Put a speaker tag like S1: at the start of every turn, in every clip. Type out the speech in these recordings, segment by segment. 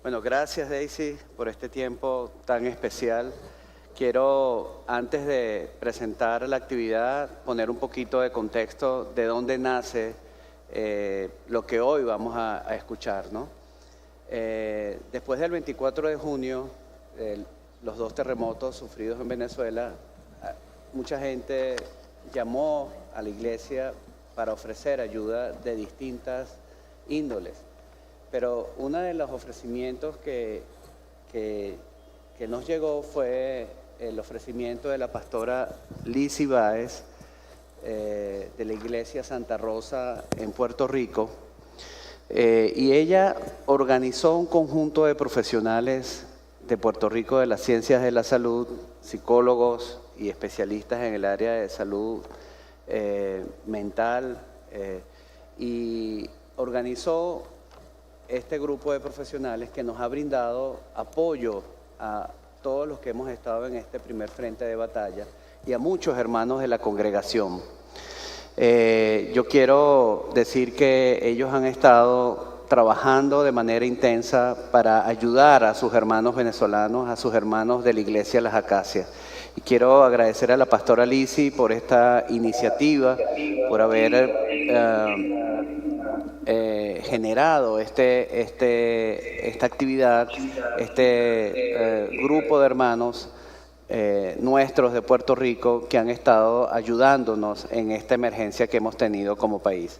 S1: Bueno, gracias Daisy por este tiempo tan especial. Quiero, antes de presentar la actividad, poner un poquito de contexto de dónde nace lo que hoy vamos a escuchar, ¿no? Después del 24 de junio, los 2 terremotos sufridos en Venezuela, mucha gente llamó a la iglesia para ofrecer ayuda de distintas índoles. Pero uno de los ofrecimientos que nos llegó fue el ofrecimiento de la pastora Lizzy Báez de la iglesia Santa Rosa en Puerto Rico. Y ella organizó un conjunto de profesionales de Puerto Rico de las ciencias de la salud, psicólogos y especialistas en el área de salud mental, y organizó este grupo de profesionales que nos ha brindado apoyo a todos los que hemos estado en este primer frente de batalla y a muchos hermanos de la congregación. Yo quiero decir que ellos han estado trabajando de manera intensa para ayudar a sus hermanos venezolanos, a sus hermanos de la iglesia Las Acacias. Y quiero agradecer a la pastora Lizzy por esta iniciativa, por haber generado esta actividad, grupo de hermanos nuestros de Puerto Rico que han estado ayudándonos en esta emergencia que hemos tenido como país.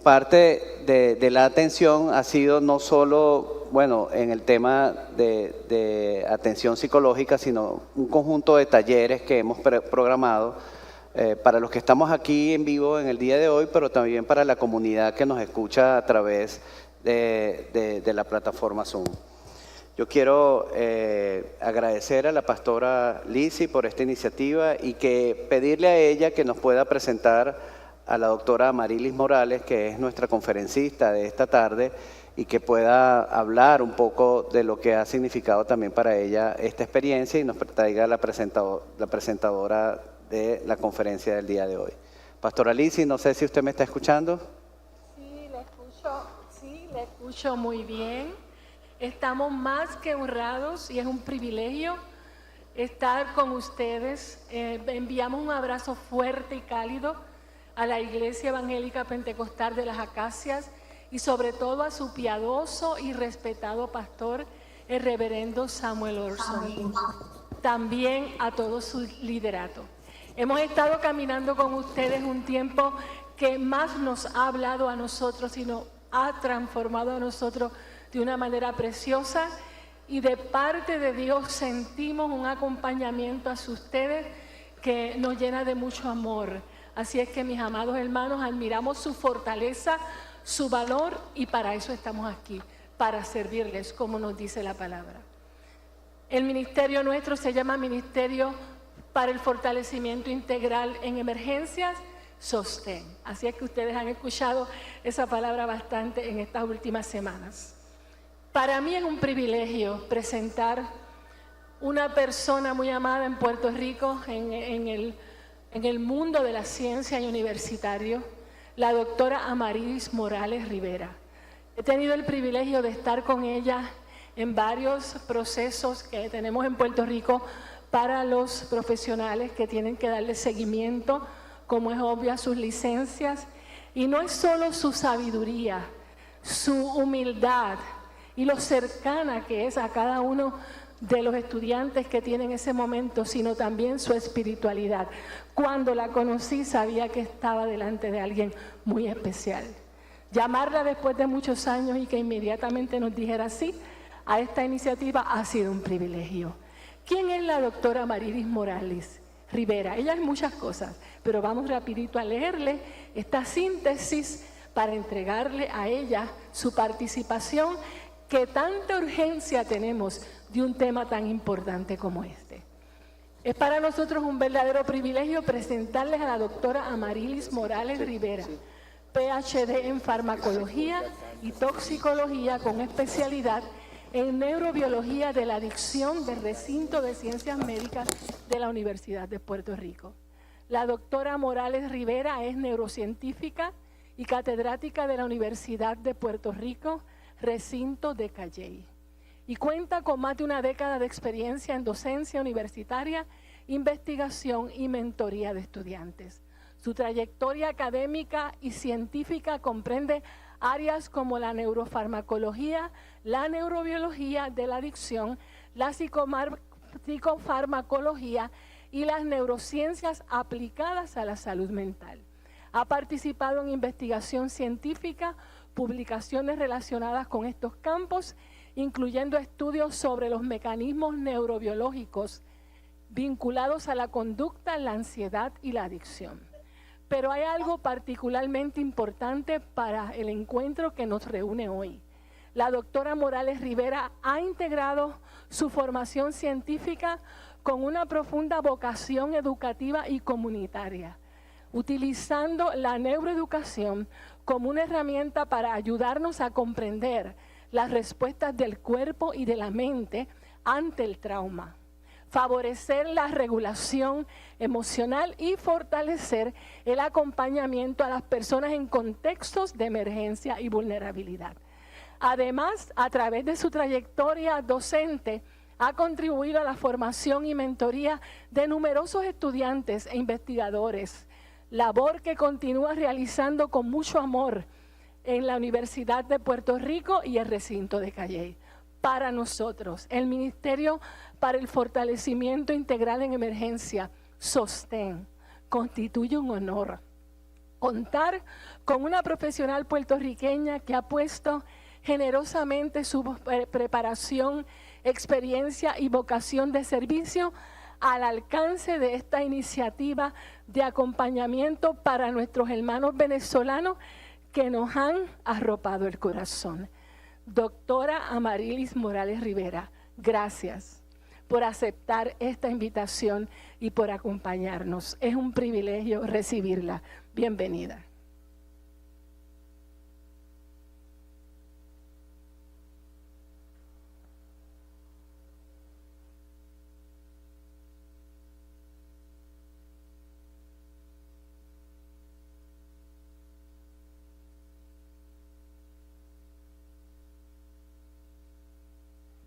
S1: Parte de la atención ha sido no solo, bueno, en el tema de atención psicológica, sino un conjunto de talleres que hemos programado para los que estamos aquí en vivo en el día de hoy, pero también para la comunidad que nos escucha a través de la plataforma Zoom. Yo quiero agradecer a la pastora Lizzy por esta iniciativa y pedirle a ella que nos pueda presentar a la doctora Amarilis Morales, que es nuestra conferencista de esta tarde, y que pueda hablar un poco de lo que ha significado también para ella esta experiencia y nos traiga la presentadora de la conferencia del día de hoy. Pastora Lizzy, no sé si usted me está escuchando.
S2: Sí, le escucho muy bien. Estamos más que honrados y es un privilegio estar con ustedes. Enviamos un abrazo fuerte y cálido a la Iglesia Evangélica Pentecostal de Las Acacias y sobre todo a su piadoso y respetado pastor, el reverendo Samuel Orson. También a todo su liderato. Hemos estado caminando con ustedes un tiempo que más nos ha hablado a nosotros y nos ha transformado a nosotros de una manera preciosa, y de parte de Dios sentimos un acompañamiento hacia ustedes que nos llena de mucho amor. Así es que, mis amados hermanos, admiramos su fortaleza, su valor, y para eso estamos aquí, para servirles, como nos dice la palabra. El ministerio nuestro se llama Ministerio para el Fortalecimiento Integral en Emergencias, Sostén. Así es que ustedes han escuchado esa palabra bastante en estas últimas semanas. Para mí es un privilegio presentar una persona muy amada en Puerto Rico, en el mundo de la ciencia y universitario, la doctora Amarilis Morales Rivera. He tenido el privilegio de estar con ella en varios procesos que tenemos en Puerto Rico para los profesionales que tienen que darle seguimiento, como es obvio, a sus licencias. Y no es solo su sabiduría, su humildad y lo cercana que es a cada uno de los estudiantes que tienen ese momento, sino también su espiritualidad. Cuando la conocí sabía que estaba delante de alguien muy especial. Llamarla después de muchos años y que inmediatamente nos dijera sí a esta iniciativa ha sido un privilegio. ¿Quién es la doctora Amarilis Morales Rivera? Ella es muchas cosas, pero vamos rapidito a leerle esta síntesis para entregarle a ella su participación, que tanta urgencia tenemos de un tema tan importante como este. Es para nosotros un verdadero privilegio presentarles a la doctora Amarilis Morales Rivera, PhD en farmacología y toxicología con especialidad en neurobiología de la adicción del recinto de ciencias médicas de la Universidad de Puerto Rico. La doctora Morales Rivera es neurocientífica y catedrática de la Universidad de Puerto Rico, recinto de Calley. Y cuenta con más de una década de experiencia en docencia universitaria, investigación y mentoría de estudiantes. Su trayectoria académica y científica comprende áreas como la neurofarmacología, la neurobiología de la adicción, la psicofarmacología y las neurociencias aplicadas a la salud mental. Ha participado en investigación científica, publicaciones relacionadas con estos campos, incluyendo estudios sobre los mecanismos neurobiológicos vinculados a la conducta, la ansiedad y la adicción. Pero hay algo particularmente importante para el encuentro que nos reúne hoy. La doctora Morales Rivera ha integrado su formación científica con una profunda vocación educativa y comunitaria, utilizando la neuroeducación como una herramienta para ayudarnos a comprender las respuestas del cuerpo y de la mente ante el trauma, favorecer la regulación emocional y fortalecer el acompañamiento a las personas en contextos de emergencia y vulnerabilidad. Además, a través de su trayectoria docente, ha contribuido a la formación y mentoría de numerosos estudiantes e investigadores, labor que continúa realizando con mucho amor en la Universidad de Puerto Rico y el recinto de Calley. Para nosotros, el Ministerio para el Fortalecimiento Integral en Emergencia, SOSTEN, constituye un honor contar con una profesional puertorriqueña que ha puesto generosamente su preparación, experiencia y vocación de servicio al alcance de esta iniciativa de acompañamiento para nuestros hermanos venezolanos que nos han arropado el corazón. Doctora Amarilis Morales Rivera, gracias por aceptar esta invitación y por acompañarnos. Es un privilegio recibirla. Bienvenida.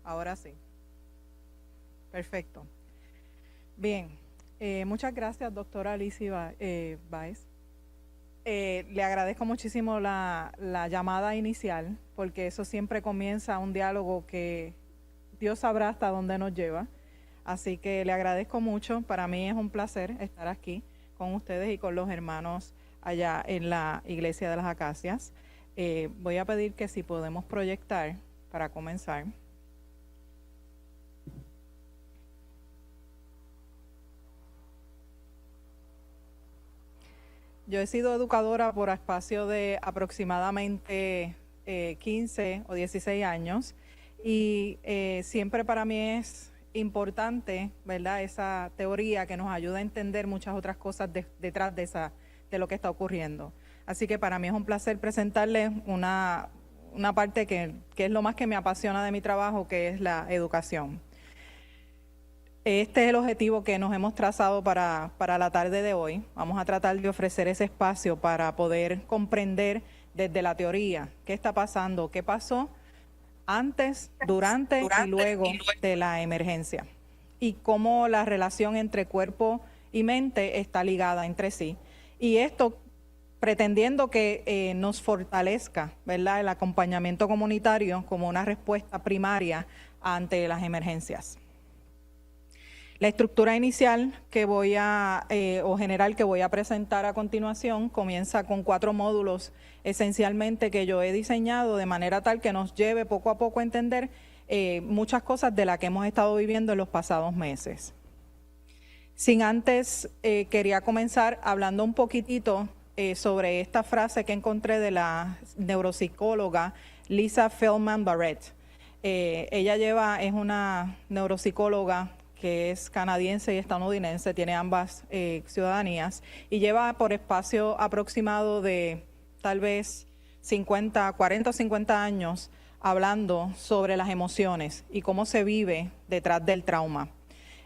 S3: Ahora sí. Perfecto. Bien, muchas gracias, doctora Alicia Báez. Le agradezco muchísimo la llamada inicial, porque eso siempre comienza un diálogo que Dios sabrá hasta dónde nos lleva. Así que le agradezco mucho. Para mí es un placer estar aquí con ustedes y con los hermanos allá en la Iglesia de las Acacias. Voy a pedir que si podemos proyectar para comenzar. Yo he sido educadora por espacio de aproximadamente 15 o 16 años y siempre para mí es importante, ¿verdad?, esa teoría que nos ayuda a entender muchas otras cosas detrás de lo que está ocurriendo. Así que para mí es un placer presentarles una parte que es lo más que me apasiona de mi trabajo, que es la educación. Este es el objetivo que nos hemos trazado para la tarde de hoy. Vamos a tratar de ofrecer ese espacio para poder comprender desde la teoría qué está pasando, qué pasó antes, durante y luego de la emergencia y cómo la relación entre cuerpo y mente está ligada entre sí. Y esto pretendiendo que nos fortalezca, ¿verdad?, el acompañamiento comunitario como una respuesta primaria ante las emergencias. La estructura inicial general que voy a presentar a continuación comienza con 4 módulos esencialmente que yo he diseñado de manera tal que nos lleve poco a poco a entender muchas cosas de las que hemos estado viviendo en los pasados meses. Sin antes, quería comenzar hablando un poquitito sobre esta frase que encontré de la neuropsicóloga Lisa Feldman Barrett. Ella es una neuropsicóloga que es canadiense y estadounidense, tiene ambas ciudadanías y lleva por espacio aproximado de tal vez 40 o 50 años hablando sobre las emociones y cómo se vive detrás del trauma.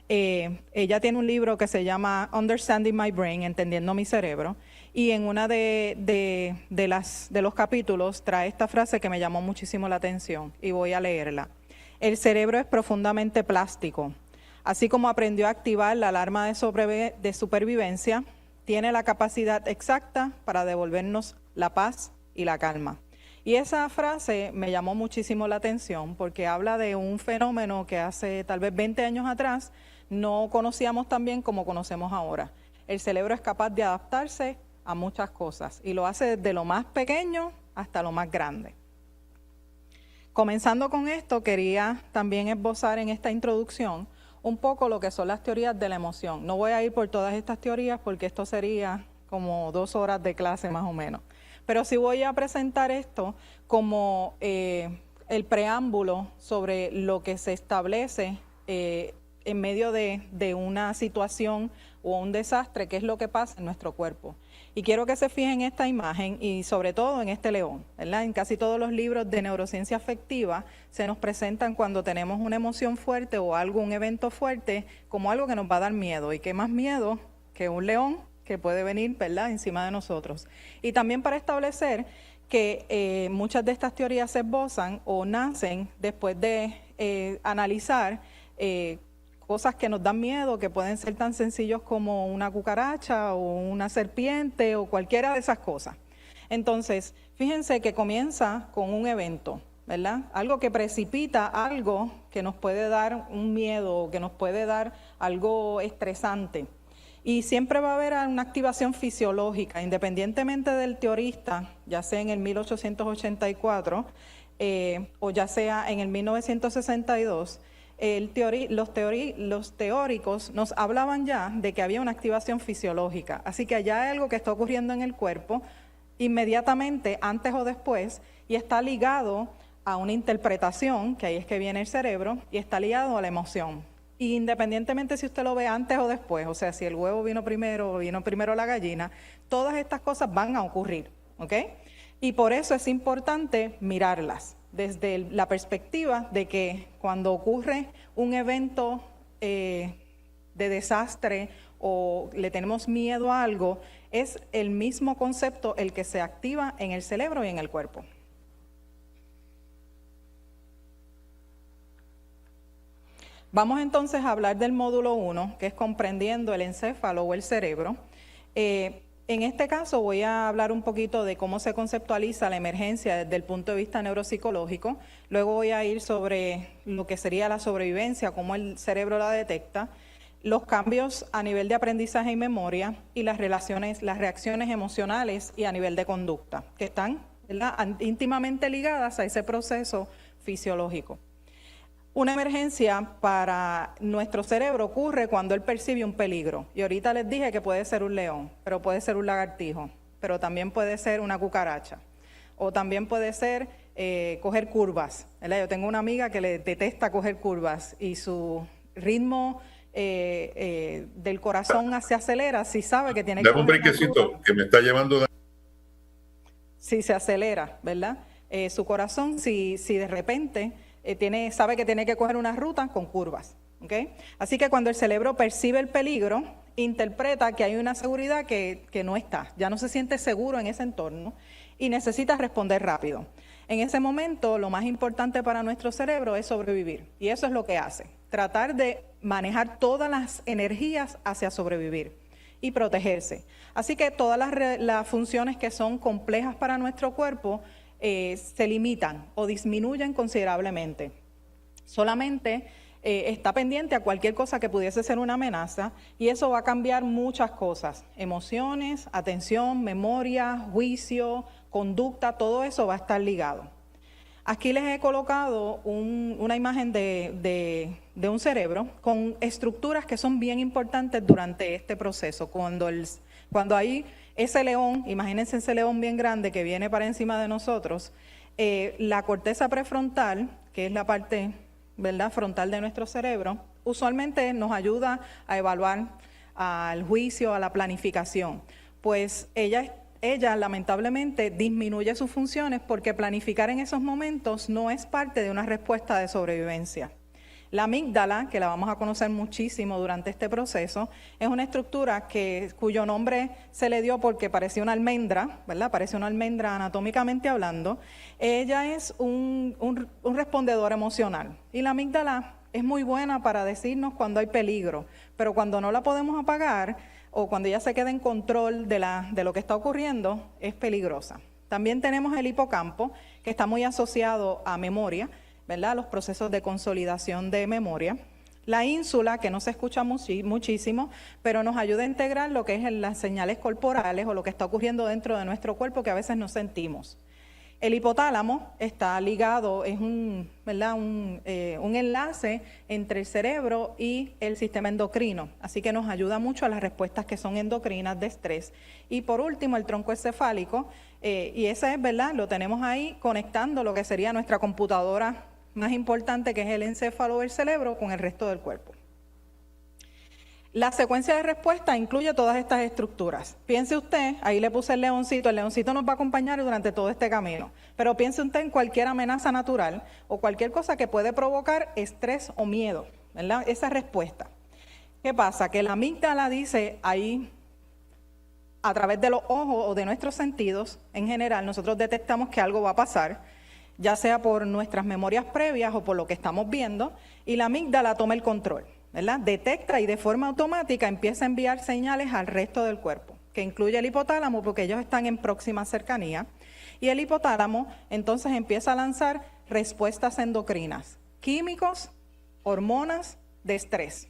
S3: Ella tiene un libro que se llama Understanding My Brain, Entendiendo mi Cerebro, Y en una de los capítulos trae esta frase que me llamó muchísimo la atención y voy a leerla. El cerebro es profundamente plástico. Así como aprendió a activar la alarma de supervivencia, tiene la capacidad exacta para devolvernos la paz y la calma. Y esa frase me llamó muchísimo la atención porque habla de un fenómeno que hace tal vez 20 años atrás no conocíamos tan bien como conocemos ahora. El cerebro es capaz de adaptarse a muchas cosas y lo hace desde lo más pequeño hasta lo más grande. Comenzando con esto, quería también esbozar en esta introducción un poco lo que son las teorías de la emoción. No voy a ir por todas estas teorías porque esto sería como 2 horas de clase más o menos. Pero sí voy a presentar esto como el preámbulo sobre lo que se establece en medio de una situación o un desastre, que es lo que pasa en nuestro cuerpo. Y quiero que se fijen en esta imagen y sobre todo en este león, ¿verdad? En casi todos los libros de neurociencia afectiva se nos presentan cuando tenemos una emoción fuerte o un evento fuerte como algo que nos va a dar miedo. Y qué más miedo que un león que puede venir, ¿verdad?, encima de nosotros. Y también para establecer que muchas de estas teorías se esbozan o nacen después de analizar cosas que nos dan miedo, que pueden ser tan sencillos como una cucaracha o una serpiente o cualquiera de esas cosas. Entonces, fíjense que comienza con un evento, ¿verdad? Algo que precipita algo que nos puede dar un miedo, que nos puede dar algo estresante. Y siempre va a haber una activación fisiológica, independientemente del teorista, ya sea en el 1884 o ya sea en el 1962, los teóricos nos hablaban ya de que había una activación fisiológica. Así que allá hay algo que está ocurriendo en el cuerpo inmediatamente, antes o después, y está ligado a una interpretación, que ahí es que viene el cerebro, y está ligado a la emoción. Y independientemente si usted lo ve antes o después, o sea, si el huevo vino primero o vino primero la gallina, todas estas cosas van a ocurrir, ¿ok? Y por eso es importante mirarlas desde la perspectiva de que cuando ocurre un evento de desastre o le tenemos miedo a algo, es el mismo concepto el que se activa en el cerebro y en el cuerpo. Vamos entonces a hablar del módulo 1, que es comprendiendo el encéfalo o el cerebro. En este caso voy a hablar un poquito de cómo se conceptualiza la emergencia desde el punto de vista neuropsicológico. Luego voy a ir sobre lo que sería la sobrevivencia, cómo el cerebro la detecta, los cambios a nivel de aprendizaje y memoria y las reacciones emocionales y a nivel de conducta, que están, ¿verdad?, íntimamente ligadas a ese proceso fisiológico. Una emergencia para nuestro cerebro ocurre cuando él percibe un peligro. Y ahorita les dije que puede ser un león, pero puede ser un lagartijo, pero también puede ser una cucaracha. O también puede ser coger curvas, ¿verdad? Yo tengo una amiga que le detesta coger curvas y su ritmo del corazón se acelera si sabe que tiene que coger
S4: un brinquecito que me está llevando.
S3: Si se acelera, ¿verdad? Su corazón, si de repente sabe que tiene que coger una ruta con curvas, ¿ok? Así que cuando el cerebro percibe el peligro, interpreta que hay una seguridad que no está, ya no se siente seguro en ese entorno y necesita responder rápido. En ese momento, lo más importante para nuestro cerebro es sobrevivir, y eso es lo que hace, tratar de manejar todas las energías hacia sobrevivir y protegerse. Así que todas las funciones que son complejas para nuestro cuerpo se limitan o disminuyen considerablemente. Solamente está pendiente a cualquier cosa que pudiese ser una amenaza y eso va a cambiar muchas cosas, emociones, atención, memoria, juicio, conducta, todo eso va a estar ligado. Aquí les he colocado una imagen de un cerebro con estructuras que son bien importantes durante este proceso. Cuando hay ese león, imagínense ese león bien grande que viene para encima de nosotros, la corteza prefrontal, que es la parte, ¿verdad?, frontal de nuestro cerebro, usualmente nos ayuda a evaluar al juicio, a la planificación. Pues ella lamentablemente disminuye sus funciones porque planificar en esos momentos no es parte de una respuesta de sobrevivencia. La amígdala, que la vamos a conocer muchísimo durante este proceso, es una estructura cuyo nombre se le dio porque parecía una almendra, ¿verdad? Parece una almendra anatómicamente hablando. Ella es un respondedor emocional. Y la amígdala es muy buena para decirnos cuando hay peligro, pero cuando no la podemos apagar o cuando ella se queda en control de lo que está ocurriendo, es peligrosa. También tenemos el hipocampo, que está muy asociado a memoria, ¿verdad? Los procesos de consolidación de memoria. La ínsula, que no se escucha muchísimo, pero nos ayuda a integrar lo que es las señales corporales o lo que está ocurriendo dentro de nuestro cuerpo que a veces no sentimos. El hipotálamo está ligado, es un enlace entre el cerebro y el sistema endocrino, así que nos ayuda mucho a las respuestas que son endocrinas de estrés. Y por último, el tronco encefálico, y ese es, ¿verdad? Lo tenemos ahí conectando lo que sería nuestra computadora más importante, que es el encéfalo o el cerebro, con el resto del cuerpo. La secuencia de respuesta incluye todas estas estructuras. Piense usted, ahí le puse el leoncito nos va a acompañar durante todo este camino, pero piense usted en cualquier amenaza natural o cualquier cosa que puede provocar estrés o miedo, ¿verdad? Esa respuesta. ¿Qué pasa? Que la amígdala dice ahí, a través de los ojos o de nuestros sentidos, en general, nosotros detectamos que algo va a pasar, ya sea por nuestras memorias previas o por lo que estamos viendo, y la amígdala toma el control, ¿verdad? Detecta y de forma automática empieza a enviar señales al resto del cuerpo, que incluye el hipotálamo porque ellos están en próxima cercanía, y el hipotálamo entonces empieza a lanzar respuestas endocrinas, químicos, hormonas de estrés.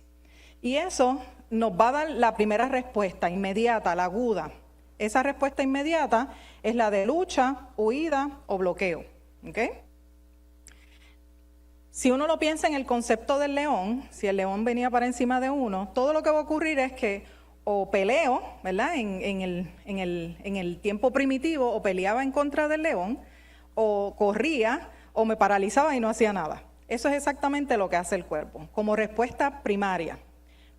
S3: Y eso nos va a dar la primera respuesta inmediata, la aguda. Esa respuesta inmediata es la de lucha, huida o bloqueo. ¿Okay? Si uno lo piensa en el concepto del león, si el león venía para encima de uno, todo lo que va a ocurrir es que o peleo, ¿verdad? En el tiempo primitivo, o peleaba en contra del león, o corría, o me paralizaba y no hacía nada. Eso es exactamente lo que hace el cuerpo, como respuesta primaria.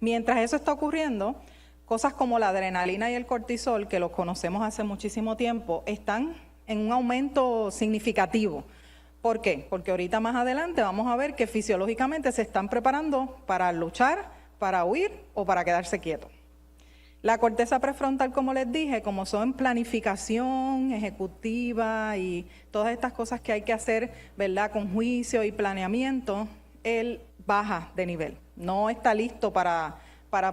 S3: Mientras eso está ocurriendo, cosas como la adrenalina y el cortisol, que los conocemos hace muchísimo tiempo, están en un aumento significativo. ¿Por qué? Porque ahorita más adelante vamos a ver que fisiológicamente se están preparando para luchar, para huir o para quedarse quietos. La corteza prefrontal, como les dije, como son planificación ejecutiva y todas estas cosas que hay que hacer, ¿verdad? Con juicio y planeamiento, él baja de nivel. No está listo para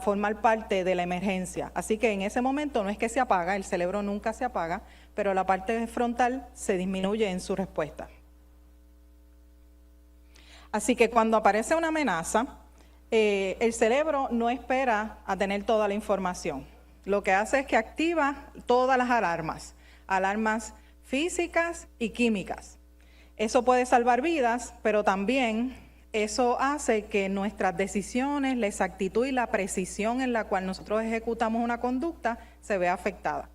S3: formar parte de la emergencia. Así que en ese momento no es que se apaga, el cerebro nunca se apaga, pero la parte frontal se disminuye en su respuesta. Así que cuando aparece una amenaza, el cerebro no espera a tener toda la información. Lo que hace es que activa todas las alarmas físicas y químicas. Eso puede salvar vidas, pero también eso hace que nuestras decisiones, la exactitud y la precisión en la cual nosotros ejecutamos una conducta se vea afectada.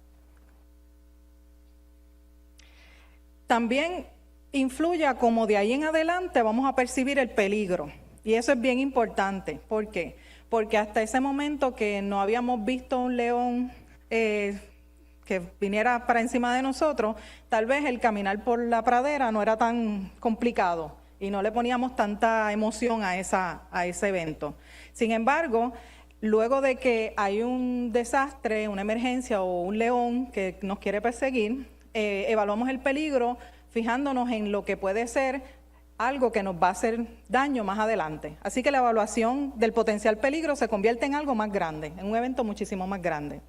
S3: También influye a cómo de ahí en adelante vamos a percibir el peligro. Y eso es bien importante. ¿Por qué? Porque hasta ese momento que no habíamos visto un león que viniera para encima de nosotros, tal vez el caminar por la pradera no era tan complicado y no le poníamos tanta emoción a ese evento. Sin embargo, luego de que hay un desastre, una emergencia o un león que nos quiere perseguir, evaluamos el peligro fijándonos en lo que puede ser algo que nos va a hacer daño más adelante. Así que la evaluación del potencial peligro se convierte en algo más grande, en un evento muchísimo más grande.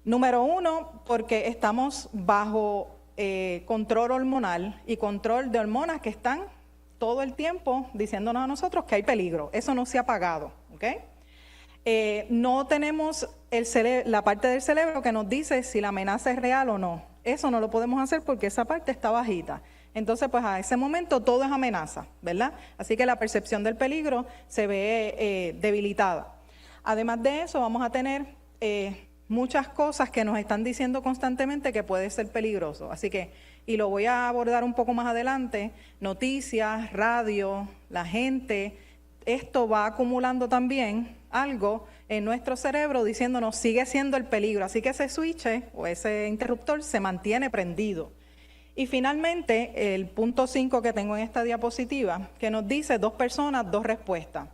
S3: Número uno, porque estamos bajo control hormonal y control de hormonas que están todo el tiempo diciéndonos a nosotros que hay peligro. Eso no se ha apagado, ¿ok? No tenemos la parte del cerebro que nos dice si la amenaza es real o no. Eso no lo podemos hacer porque esa parte está bajita. Entonces, pues a ese momento todo es amenaza, ¿verdad? Así que la percepción del peligro se ve debilitada. Además de eso, vamos a tener muchas cosas que nos están diciendo constantemente que puede ser peligroso. Así que, y lo voy a abordar un poco más adelante, noticias, radio, la gente, esto va acumulando también algo en nuestro cerebro diciéndonos sigue siendo el peligro. Así que ese switch o ese interruptor se mantiene prendido. Y finalmente, el punto 5 que tengo en esta diapositiva, que nos dice 2 personas, 2 respuestas.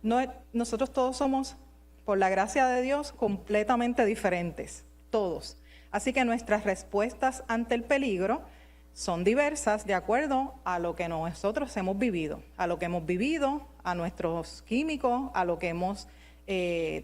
S3: Nosotros todos somos, por la gracia de Dios, completamente diferentes, todos. Así que nuestras respuestas ante el peligro son diversas de acuerdo a lo que nosotros hemos vivido, a nuestros químicos, a lo que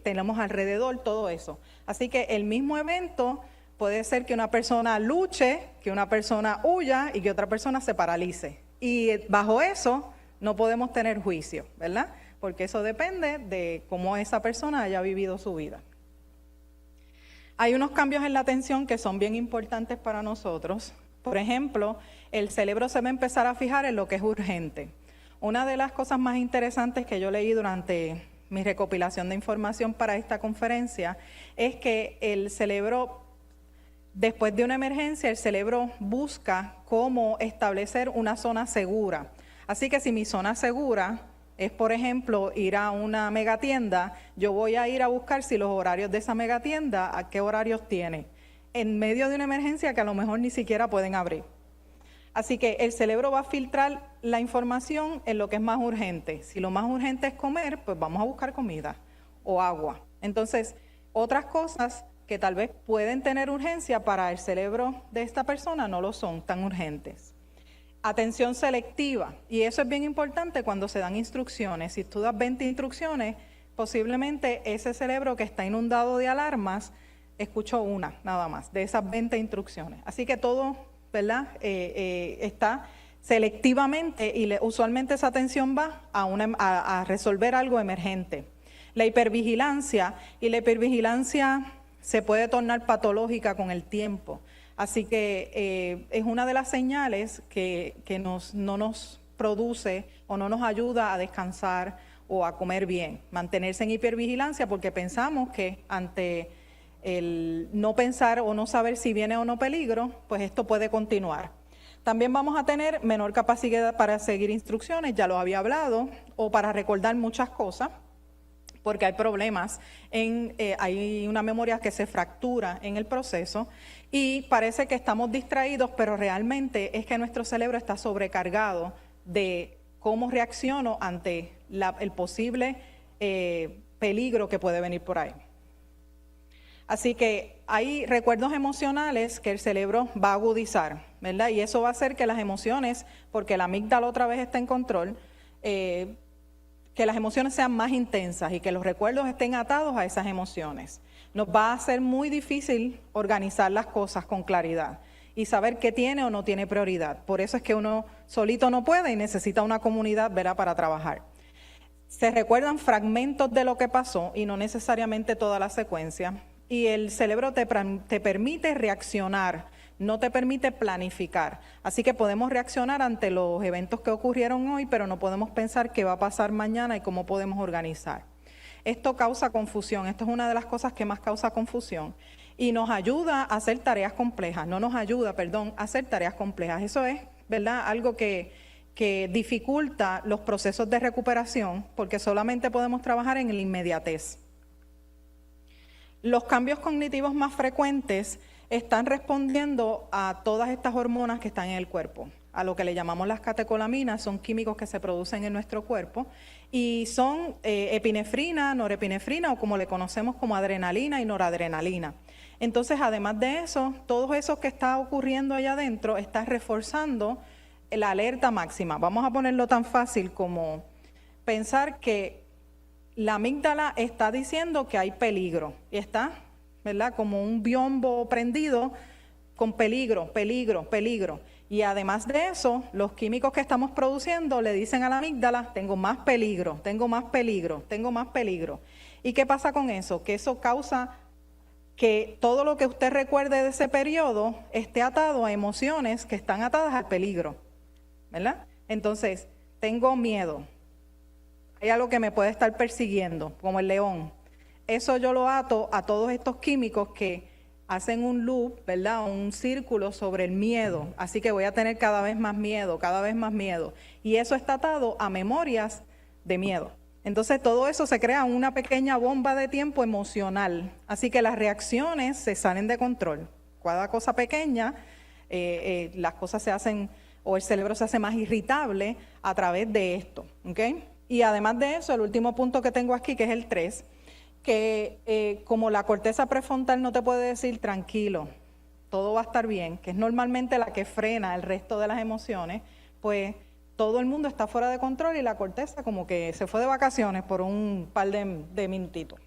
S3: tenemos alrededor, todo eso. Así que el mismo evento puede ser que una persona luche, que una persona huya y que otra persona se paralice. Y bajo eso no podemos tener juicio, ¿verdad? Porque eso depende de cómo esa persona haya vivido su vida. Hay unos cambios en la atención que son bien importantes para nosotros. Por ejemplo, el cerebro se va a empezar a fijar en lo que es urgente. Una de las cosas más interesantes que yo leí durante mi recopilación de información para esta conferencia es que el cerebro, después de una emergencia, el cerebro busca cómo establecer una zona segura. Así que si mi zona segura es, por ejemplo, ir a una megatienda, yo voy a ir a buscar si los horarios de esa megatienda, a qué horarios tiene, en medio de una emergencia que a lo mejor ni siquiera pueden abrir. Así que el cerebro va a filtrar la información en lo que es más urgente. Si lo más urgente es comer, pues vamos a buscar comida o agua. Entonces, otras cosas que tal vez pueden tener urgencia para el cerebro de esta persona no lo son tan urgentes. Atención selectiva, y eso es bien importante cuando se dan instrucciones. Si tú das 20 instrucciones, posiblemente ese cerebro que está inundado de alarmas, escuchó una nada más de esas 20 instrucciones. Así que todo, ¿verdad? Está selectivamente y usualmente esa atención va a resolver algo emergente. La hipervigilancia, y la hipervigilancia se puede tornar patológica con el tiempo. Así que es una de las señales que no nos produce o no nos ayuda a descansar o a comer bien. Mantenerse en hipervigilancia porque pensamos que ante el no pensar o no saber si viene o no peligro, pues esto puede continuar. También vamos a tener menor capacidad para seguir instrucciones, ya lo había hablado, o para recordar muchas cosas, porque hay problemas, hay una memoria que se fractura en el proceso y parece que estamos distraídos, pero realmente es que nuestro cerebro está sobrecargado de cómo reacciono ante el posible peligro que puede venir por ahí. Así que hay recuerdos emocionales que el cerebro va a agudizar, ¿verdad? Y eso va a hacer que las emociones, porque la amígdala otra vez está en control, que las emociones sean más intensas y que los recuerdos estén atados a esas emociones. Nos va a ser muy difícil organizar las cosas con claridad y saber qué tiene o no tiene prioridad. Por eso es que uno solito no puede y necesita una comunidad, ¿verdad?, para trabajar. Se recuerdan fragmentos de lo que pasó y no necesariamente toda la secuencia. Y el cerebro te permite reaccionar, no te permite planificar. Así que podemos reaccionar ante los eventos que ocurrieron hoy, pero no podemos pensar qué va a pasar mañana y cómo podemos organizar. Esto causa confusión, esto es una de las cosas que más causa confusión. Y nos ayuda a hacer tareas complejas, a hacer tareas complejas. Eso es, ¿verdad?, algo que dificulta los procesos de recuperación, porque solamente podemos trabajar en la inmediatez. Los cambios cognitivos más frecuentes están respondiendo a todas estas hormonas que están en el cuerpo, a lo que le llamamos las catecolaminas, son químicos que se producen en nuestro cuerpo y son epinefrina, norepinefrina o como le conocemos como adrenalina y noradrenalina. Entonces, además de eso, todo eso que está ocurriendo allá adentro está reforzando la alerta máxima. Vamos a ponerlo tan fácil como pensar que la amígdala está diciendo que hay peligro y está, ¿verdad?, como un biombo prendido con peligro, peligro, peligro. Y además de eso, los químicos que estamos produciendo le dicen a la amígdala, tengo más peligro, tengo más peligro, tengo más peligro. ¿Y qué pasa con eso? Que eso causa que todo lo que usted recuerde de ese periodo esté atado a emociones que están atadas al peligro, ¿verdad? Entonces, tengo miedo. Hay algo que me puede estar persiguiendo, como el león. Eso yo lo ato a todos estos químicos que hacen un loop, ¿verdad?, un círculo sobre el miedo. Así que voy a tener cada vez más miedo, cada vez más miedo. Y eso está atado a memorias de miedo. Entonces todo eso se crea una pequeña bomba de tiempo emocional. Así que las reacciones se salen de control. Cada cosa pequeña las cosas se hacen, o el cerebro se hace más irritable a través de esto, ¿ok? Y además de eso, el último punto que tengo aquí, que es el 3, que como la corteza prefrontal no te puede decir tranquilo, todo va a estar bien, que es normalmente la que frena el resto de las emociones, pues todo el mundo está fuera de control y la corteza como que se fue de vacaciones por un par de minutitos.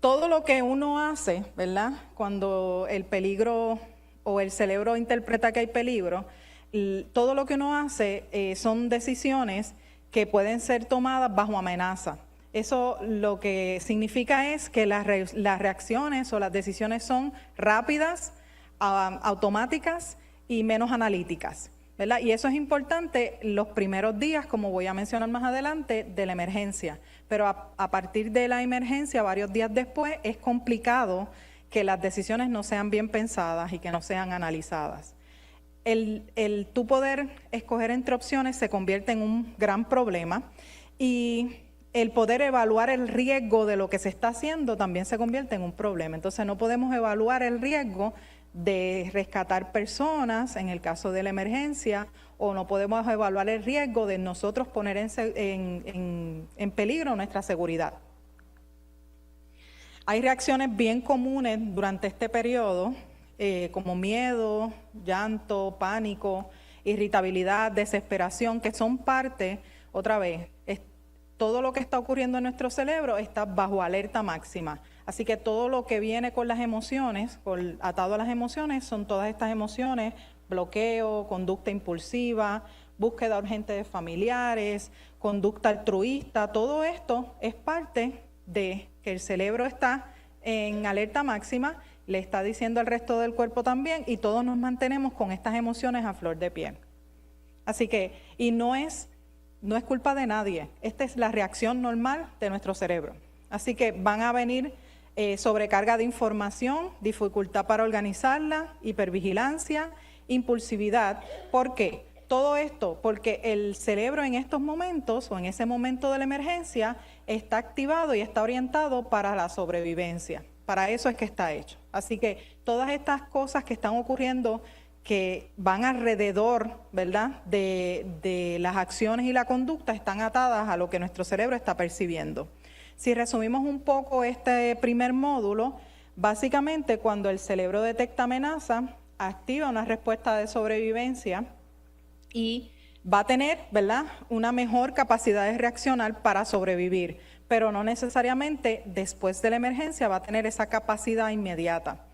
S3: Todo lo que uno hace, ¿verdad? Cuando el peligro o el cerebro interpreta que hay peligro, todo lo que uno hace son decisiones que pueden ser tomadas bajo amenaza. Eso lo que significa es que las reacciones o las decisiones son rápidas, automáticas y menos analíticas, ¿verdad? Y eso es importante los primeros días, como voy a mencionar más adelante, de la emergencia. Pero a partir de la emergencia, varios días después, es complicado que las decisiones no sean bien pensadas y que no sean analizadas. El tú poder escoger entre opciones se convierte en un gran problema, y el poder evaluar el riesgo de lo que se está haciendo también se convierte en un problema. Entonces no podemos evaluar el riesgo de rescatar personas en el caso de la emergencia, o no podemos evaluar el riesgo de nosotros poner en peligro nuestra seguridad. Hay reacciones bien comunes durante este periodo, como miedo, llanto, pánico, irritabilidad, desesperación, que son parte, otra vez, todo lo que está ocurriendo en nuestro cerebro está bajo alerta máxima. Así que todo lo que viene con las emociones, atado a las emociones, son todas estas emociones: bloqueo, conducta impulsiva, búsqueda urgente de familiares, conducta altruista. Todo esto es parte de que el cerebro está en alerta máxima, le está diciendo al resto del cuerpo también, y todos nos mantenemos con estas emociones a flor de piel. Así que, y no es culpa de nadie, esta es la reacción normal de nuestro cerebro. Así que van a venir sobrecarga de información, dificultad para organizarla, hipervigilancia, impulsividad. ¿Por qué? Todo esto porque el cerebro en estos momentos, o en ese momento de la emergencia, está activado y está orientado para la sobrevivencia. Para eso es que está hecho. Así que todas estas cosas que están ocurriendo, que van alrededor, ¿verdad?, de las acciones y la conducta, están atadas a lo que nuestro cerebro está percibiendo. Si resumimos un poco este primer módulo, básicamente cuando el cerebro detecta amenaza, activa una respuesta de sobrevivencia y va a tener, ¿verdad?, una mejor capacidad de reaccionar para sobrevivir, pero no necesariamente después de la emergencia va a tener esa capacidad inmediata.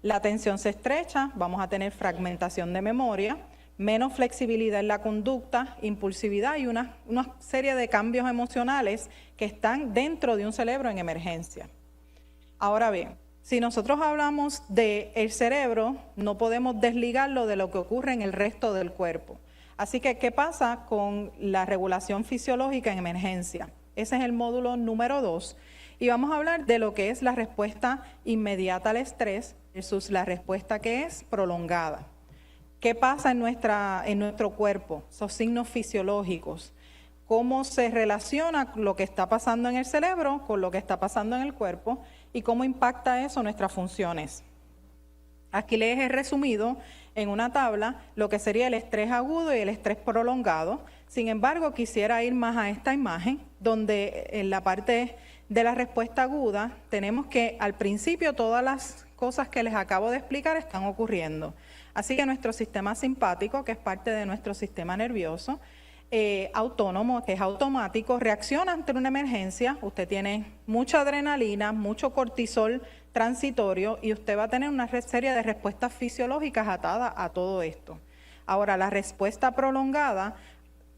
S3: La atención se estrecha, vamos a tener fragmentación de memoria, menos flexibilidad en la conducta, impulsividad y una serie de cambios emocionales que están dentro de un cerebro en emergencia. Ahora bien, si nosotros hablamos del cerebro, no podemos desligarlo de lo que ocurre en el resto del cuerpo. Así que, ¿qué pasa con la regulación fisiológica en emergencia? Ese es el módulo número 2. Y vamos a hablar de lo que es la respuesta inmediata al estrés versus la respuesta que es prolongada. ¿Qué pasa en nuestro cuerpo? Esos signos fisiológicos. ¿Cómo se relaciona lo que está pasando en el cerebro con lo que está pasando en el cuerpo? ¿Y cómo impacta eso nuestras funciones? Aquí les he resumido en una tabla lo que sería el estrés agudo y el estrés prolongado. Sin embargo, quisiera ir más a esta imagen, donde en la parte de la respuesta aguda tenemos que al principio todas las cosas que les acabo de explicar están ocurriendo. Así que nuestro sistema simpático, que es parte de nuestro sistema nervioso autónomo, que es automático, reacciona ante una emergencia. Usted tiene mucha adrenalina, mucho cortisol transitorio, y usted va a tener una serie de respuestas fisiológicas atadas a todo esto. Ahora, la respuesta prolongada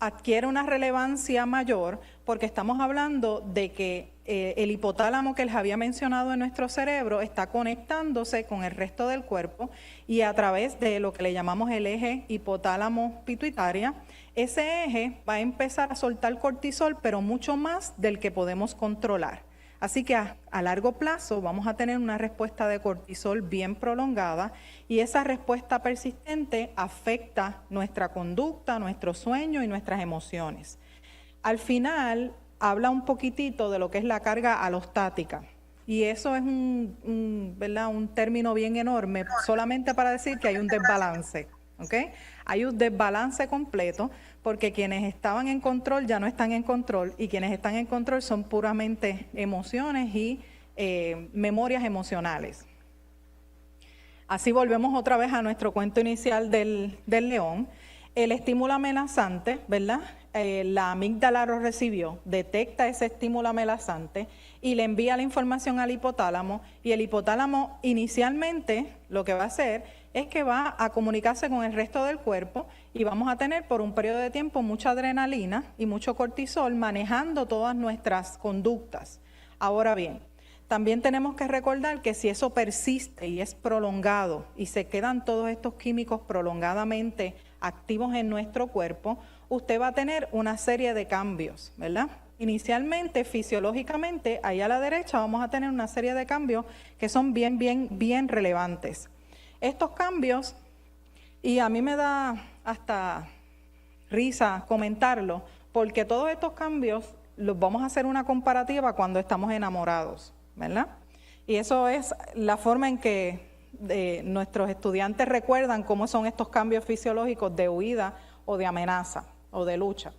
S3: adquiere una relevancia mayor porque estamos hablando de que el hipotálamo que les había mencionado en nuestro cerebro está conectándose con el resto del cuerpo, y a través de lo que le llamamos el eje hipotálamo-pituitaria, ese eje va a empezar a soltar cortisol, pero mucho más del que podemos controlar. Así que a largo plazo vamos a tener una respuesta de cortisol bien prolongada, y esa respuesta persistente afecta nuestra conducta, nuestro sueño y nuestras emociones. Al final habla un poquitito de lo que es la carga alostática. Y eso es ¿verdad? Un término bien enorme, solamente para decir que hay un desbalance, ¿ok? Hay un desbalance completo porque quienes estaban en control ya no están en control y quienes están en control son puramente emociones y memorias emocionales. Así volvemos otra vez a nuestro cuento inicial del león. El estímulo amenazante, ¿verdad? La amígdala lo recibió, detecta ese estímulo amenazante y le envía la información al hipotálamo, y el hipotálamo inicialmente lo que va a hacer es que va a comunicarse con el resto del cuerpo y vamos a tener por un periodo de tiempo mucha adrenalina y mucho cortisol manejando todas nuestras conductas. Ahora bien, también tenemos que recordar que si eso persiste y es prolongado y se quedan todos estos químicos prolongadamente activos en nuestro cuerpo, usted va a tener una serie de cambios, ¿verdad? Inicialmente, fisiológicamente, ahí a la derecha vamos a tener una serie de cambios que son bien relevantes. Estos cambios, y a mí me da hasta risa comentarlo, porque todos estos cambios los vamos a hacer una comparativa cuando estamos enamorados, ¿verdad? Y eso es la forma en que nuestros estudiantes recuerdan cómo son estos cambios fisiológicos de huida o de amenaza o de lucha.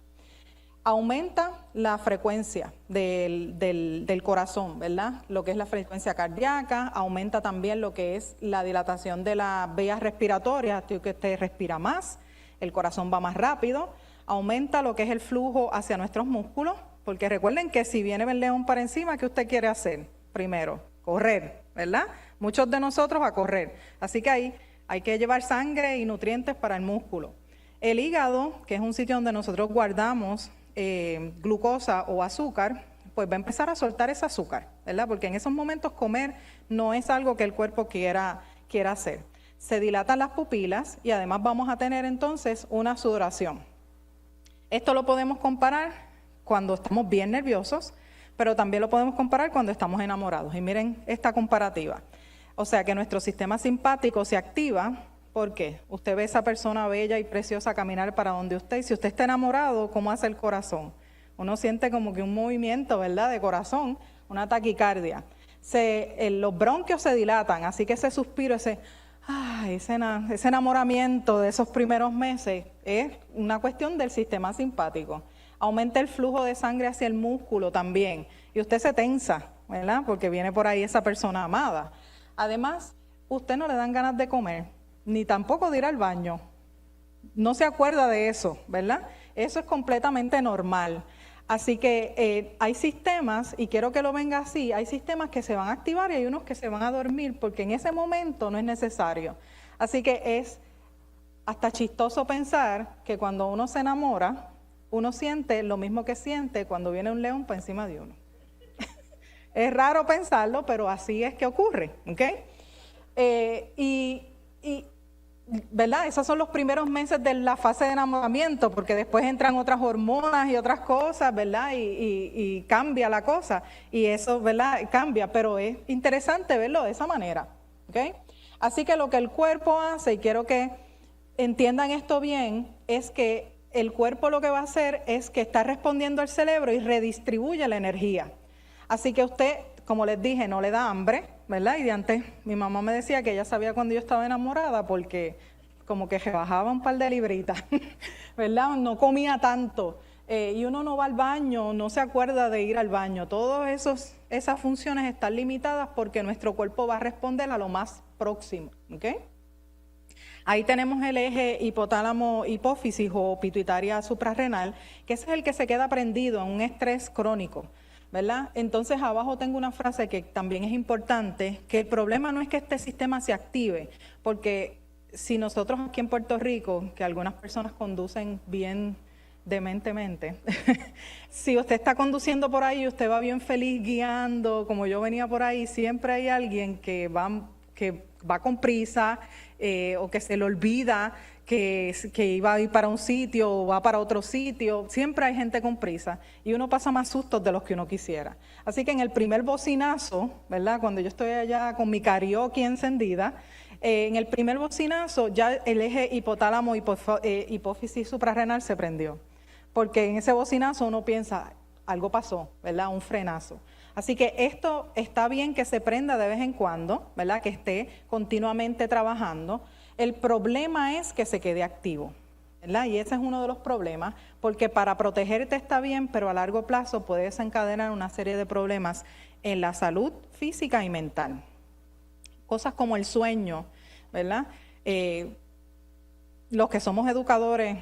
S3: Aumenta la frecuencia del corazón, ¿verdad? Lo que es la frecuencia cardíaca, aumenta también lo que es la dilatación de las vías respiratorias, que usted respira más, el corazón va más rápido, aumenta lo que es el flujo hacia nuestros músculos, porque recuerden que si viene el león para encima, ¿qué usted quiere hacer? Primero, correr, ¿verdad? Muchos de nosotros a correr, así que ahí hay que llevar sangre y nutrientes para el músculo. El hígado, que es un sitio donde nosotros guardamos glucosa o azúcar, pues va a empezar a soltar ese azúcar, ¿verdad? Porque en esos momentos comer no es algo que el cuerpo quiera hacer. Se dilatan las pupilas y además vamos a tener entonces una sudoración. Esto lo podemos comparar cuando estamos bien nerviosos, pero también lo podemos comparar cuando estamos enamorados. Y miren esta comparativa. O sea que nuestro sistema simpático se activa. ¿Por qué? Usted ve a esa persona bella y preciosa caminar para donde usted, y si usted está enamorado, ¿cómo hace el corazón? Uno siente como que un movimiento, ¿verdad?, de corazón, una taquicardia. Los bronquios se dilatan, así que ese suspiro, ese enamoramiento de esos primeros meses es una cuestión del sistema simpático. Aumenta el flujo de sangre hacia el músculo también, y usted se tensa, ¿verdad?, porque viene por ahí esa persona amada. Además, usted no le dan ganas de comer, ni tampoco de ir al baño. No se acuerda de eso, ¿verdad? Eso es completamente normal. Así que hay sistemas, y quiero que lo venga así, hay sistemas que se van a activar y hay unos que se van a dormir porque en ese momento no es necesario. Así que es hasta chistoso pensar que cuando uno se enamora, uno siente lo mismo que siente cuando viene un león para encima de uno. Es raro pensarlo, pero así es que ocurre, ¿ok? ¿Verdad? Esos son los primeros meses de la fase de enamoramiento, porque después entran otras hormonas y otras cosas, ¿verdad? Y cambia la cosa, y eso, ¿verdad?, cambia, pero es interesante verlo de esa manera, ¿ok? Así que lo que el cuerpo hace, y quiero que entiendan esto bien, es que el cuerpo lo que va a hacer es que está respondiendo al cerebro y redistribuye la energía. Así que usted, como les dije, no le da hambre, ¿verdad? Y de antes mi mamá me decía que ella sabía cuando yo estaba enamorada porque como que rebajaba un par de libritas, ¿verdad? No comía tanto. Y uno no va al baño, no se acuerda de ir al baño. Todas esas funciones están limitadas porque nuestro cuerpo va a responder a lo más próximo, ¿ok? Ahí tenemos el eje hipotálamo-hipófisis o pituitaria suprarrenal, que ese es el que se queda prendido en un estrés crónico, ¿verdad? Entonces abajo tengo una frase que también es importante, que el problema no es que este sistema se active, porque si nosotros aquí en Puerto Rico, que algunas personas conducen bien dementemente, si usted está conduciendo por ahí y usted va bien feliz guiando, como yo venía por ahí, siempre hay alguien que va con prisa o que se le olvida que iba a ir para un sitio o va para otro sitio. Siempre hay gente con prisa y uno pasa más sustos de los que uno quisiera. Así que en el primer bocinazo, ¿verdad?, cuando yo estoy allá con mi karaoke encendida, en el primer bocinazo ya el eje hipotálamo hipófisis suprarrenal se prendió, porque en ese bocinazo uno piensa, algo pasó, ¿verdad? Un frenazo. Así que esto está bien que se prenda de vez en cuando, ¿verdad? Que esté continuamente trabajando. El problema es que se quede activo, ¿verdad? Y ese es uno de los problemas, porque para protegerte está bien, pero a largo plazo puede desencadenar una serie de problemas en la salud física y mental. Cosas como el sueño, ¿verdad? Los que somos educadores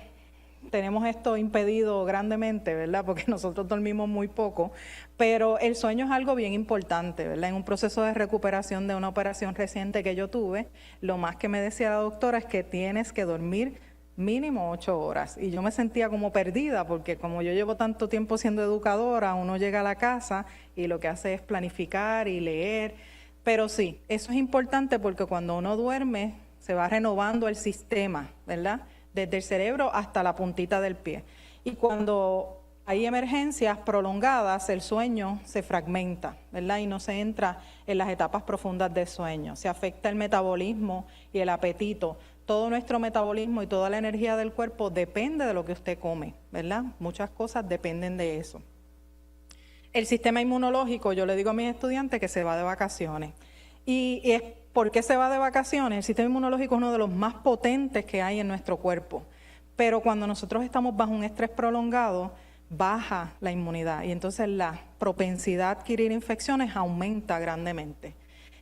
S3: tenemos esto impedido grandemente, ¿verdad? Porque nosotros dormimos muy poco, pero el sueño es algo bien importante, ¿verdad? En un proceso de recuperación de una operación reciente que yo tuve, lo más que me decía la doctora es que tienes que dormir mínimo 8 horas. Y yo me sentía como perdida, porque como yo llevo tanto tiempo siendo educadora, uno llega a la casa y lo que hace es planificar y leer. Pero sí, eso es importante porque cuando uno duerme se va renovando el sistema, ¿verdad? Desde el cerebro hasta la puntita del pie. Y cuando hay emergencias prolongadas, el sueño se fragmenta, ¿verdad? Y no se entra en las etapas profundas del sueño. Se afecta el metabolismo y el apetito. Todo nuestro metabolismo y toda la energía del cuerpo depende de lo que usted come, ¿verdad? Muchas cosas dependen de eso. El sistema inmunológico, yo le digo a mis estudiantes que se va de vacaciones. Y es ¿por qué se va de vacaciones? El sistema inmunológico es uno de los más potentes que hay en nuestro cuerpo. Pero cuando nosotros estamos bajo un estrés prolongado, baja la inmunidad y entonces la propensidad a adquirir infecciones aumenta grandemente.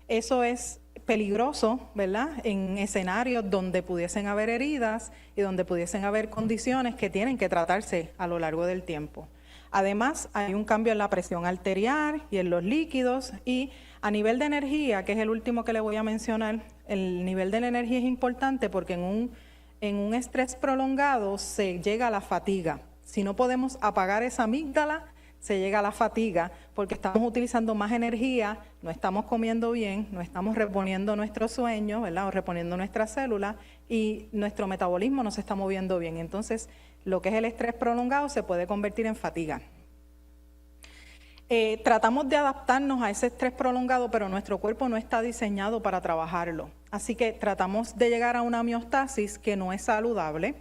S3: Eso es peligroso, ¿verdad? En escenarios donde pudiesen haber heridas y donde pudiesen haber condiciones que tienen que tratarse a lo largo del tiempo. Además, hay un cambio en la presión arterial y en los líquidos y a nivel de energía, que es el último que le voy a mencionar, el nivel de la energía es importante porque en un estrés prolongado se llega a la fatiga. Si no podemos apagar esa amígdala, se llega a la fatiga porque estamos utilizando más energía, no estamos comiendo bien, no estamos reponiendo nuestro sueño, ¿verdad? O reponiendo nuestras células y nuestro metabolismo no se está moviendo bien. Entonces, lo que es el estrés prolongado se puede convertir en fatiga. Tratamos de adaptarnos a ese estrés prolongado, pero nuestro cuerpo no está diseñado para trabajarlo. Así que tratamos de llegar a una homeostasis que no es saludable.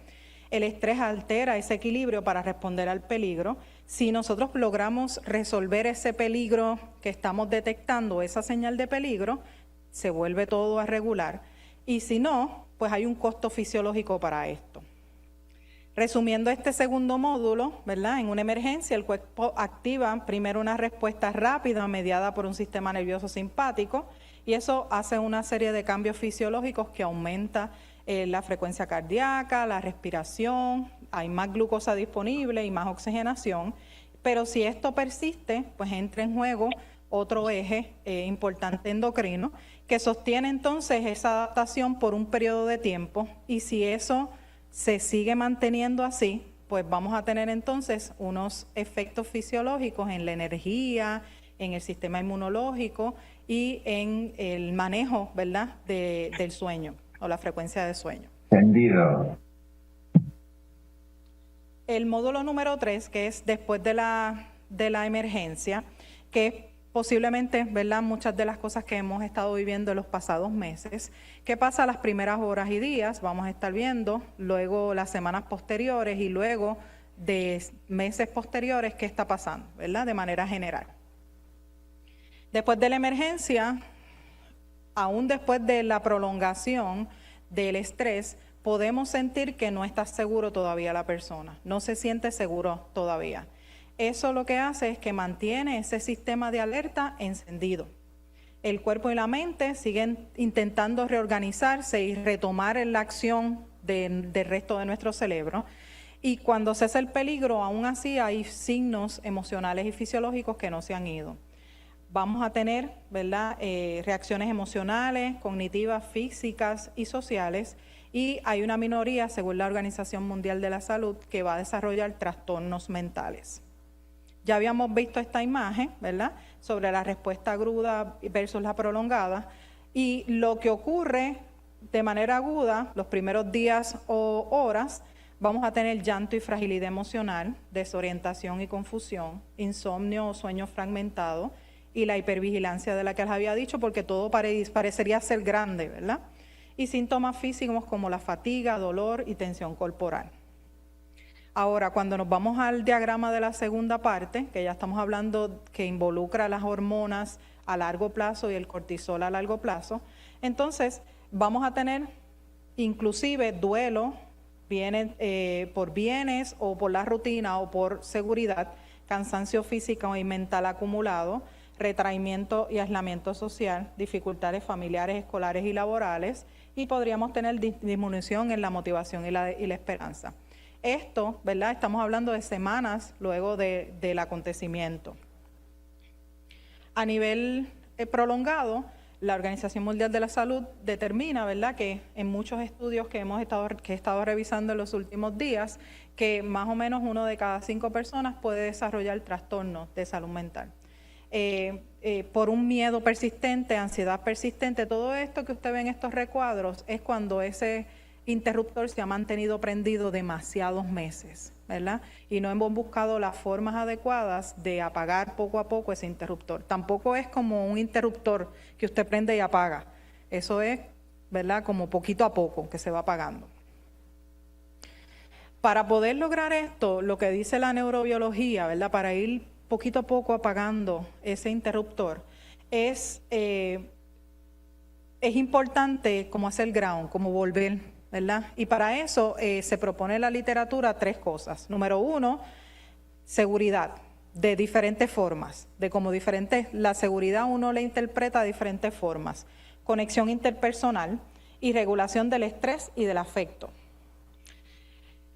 S3: El estrés altera ese equilibrio para responder al peligro. Si nosotros logramos resolver ese peligro que estamos detectando, esa señal de peligro, se vuelve todo a regular. Y si no, pues hay un costo fisiológico para esto. Resumiendo este segundo módulo, ¿verdad? En una emergencia el cuerpo activa primero una respuesta rápida mediada por un sistema nervioso simpático y eso hace una serie de cambios fisiológicos que aumenta la frecuencia cardíaca, la respiración, hay más glucosa disponible y más oxigenación, pero si esto persiste, pues entra en juego otro eje importante endocrino que sostiene entonces esa adaptación por un periodo de tiempo y si eso se sigue manteniendo así, pues vamos a tener entonces unos efectos fisiológicos en la energía, en el sistema inmunológico y en el manejo, ¿verdad?, del sueño o la frecuencia de sueño.
S5: Entendido.
S3: El módulo número 3, que es después de la emergencia, que es posiblemente, ¿verdad?, muchas de las cosas que hemos estado viviendo en los pasados meses. ¿Qué pasa las primeras horas y días? Vamos a estar viendo, luego las semanas posteriores y luego de meses posteriores qué está pasando, ¿verdad?, de manera general. Después de la emergencia, aún después de la prolongación del estrés, podemos sentir que no está seguro todavía la persona, no se siente seguro todavía. Eso lo que hace es que mantiene ese sistema de alerta encendido. El cuerpo y la mente siguen intentando reorganizarse y retomar la acción del resto de nuestro cerebro. Y cuando cesa el peligro, aún así hay signos emocionales y fisiológicos que no se han ido. Vamos a tener, ¿verdad?, reacciones emocionales, cognitivas, físicas y sociales. Y hay una minoría, según la Organización Mundial de la Salud, que va a desarrollar trastornos mentales. Ya habíamos visto esta imagen, ¿verdad?, sobre la respuesta aguda versus la prolongada. Y lo que ocurre de manera aguda, los primeros días o horas, vamos a tener llanto y fragilidad emocional, desorientación y confusión, insomnio o sueño fragmentado y la hipervigilancia de la que les había dicho, porque todo parecería ser grande, ¿verdad? Y síntomas físicos como la fatiga, dolor y tensión corporal. Ahora, cuando nos vamos al diagrama de la segunda parte, que ya estamos hablando que involucra las hormonas a largo plazo y el cortisol a largo plazo, entonces vamos a tener inclusive duelo, por bienes o por la rutina o por seguridad, cansancio físico y mental acumulado, retraimiento y aislamiento social, dificultades familiares, escolares y laborales, y podríamos tener disminución en la motivación y la esperanza. Esto, ¿verdad? Estamos hablando de semanas luego del acontecimiento. A nivel prolongado, la Organización Mundial de la Salud determina, ¿verdad?, que en muchos estudios que he estado revisando en los últimos días, que más o menos 1 de cada 5 personas puede desarrollar trastornos de salud mental. Por un miedo persistente, ansiedad persistente, todo esto que usted ve en estos recuadros es cuando ese interruptor se ha mantenido prendido demasiados meses, ¿verdad? Y no hemos buscado las formas adecuadas de apagar poco a poco ese interruptor. Tampoco es como un interruptor que usted prende y apaga. Eso es, ¿verdad?, como poquito a poco que se va apagando. Para poder lograr esto, lo que dice la neurobiología, ¿verdad?, para ir poquito a poco apagando ese interruptor, es importante como hacer ground, como volver, ¿verdad? Y para eso se propone en la literatura 3 cosas. Número 1, seguridad, de diferentes formas, la seguridad uno la interpreta de diferentes formas. Conexión interpersonal y regulación del estrés y del afecto.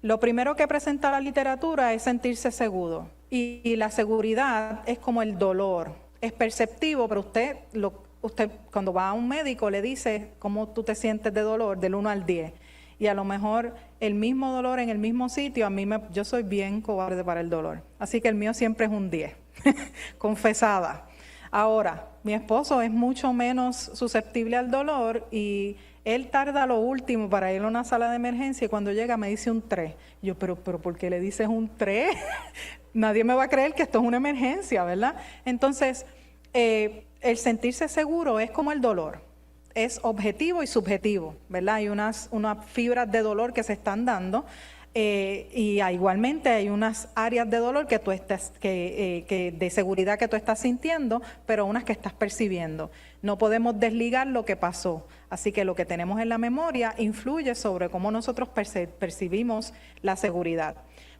S3: Lo primero que presenta la literatura es sentirse seguro. Y la seguridad es como el dolor. Es perceptivo, pero usted cuando va a un médico le dice cómo tú te sientes de dolor del 1 al 10. Y a lo mejor el mismo dolor en el mismo sitio, yo soy bien cobarde para el dolor. Así que el mío siempre es un 10, confesada. Ahora, mi esposo es mucho menos susceptible al dolor y él tarda lo último para ir a una sala de emergencia y cuando llega me dice un 3. Yo, pero ¿por qué le dices un 3? Nadie me va a creer que esto es una emergencia, ¿verdad? Entonces, el sentirse seguro es como el dolor. Es objetivo y subjetivo, ¿verdad? Hay unas fibras de dolor que se están dando y igualmente hay unas áreas de dolor que tú estás, de seguridad que tú estás sintiendo, pero unas que estás percibiendo. No podemos desligar lo que pasó. Así que lo que tenemos en la memoria influye sobre cómo nosotros percibimos la seguridad.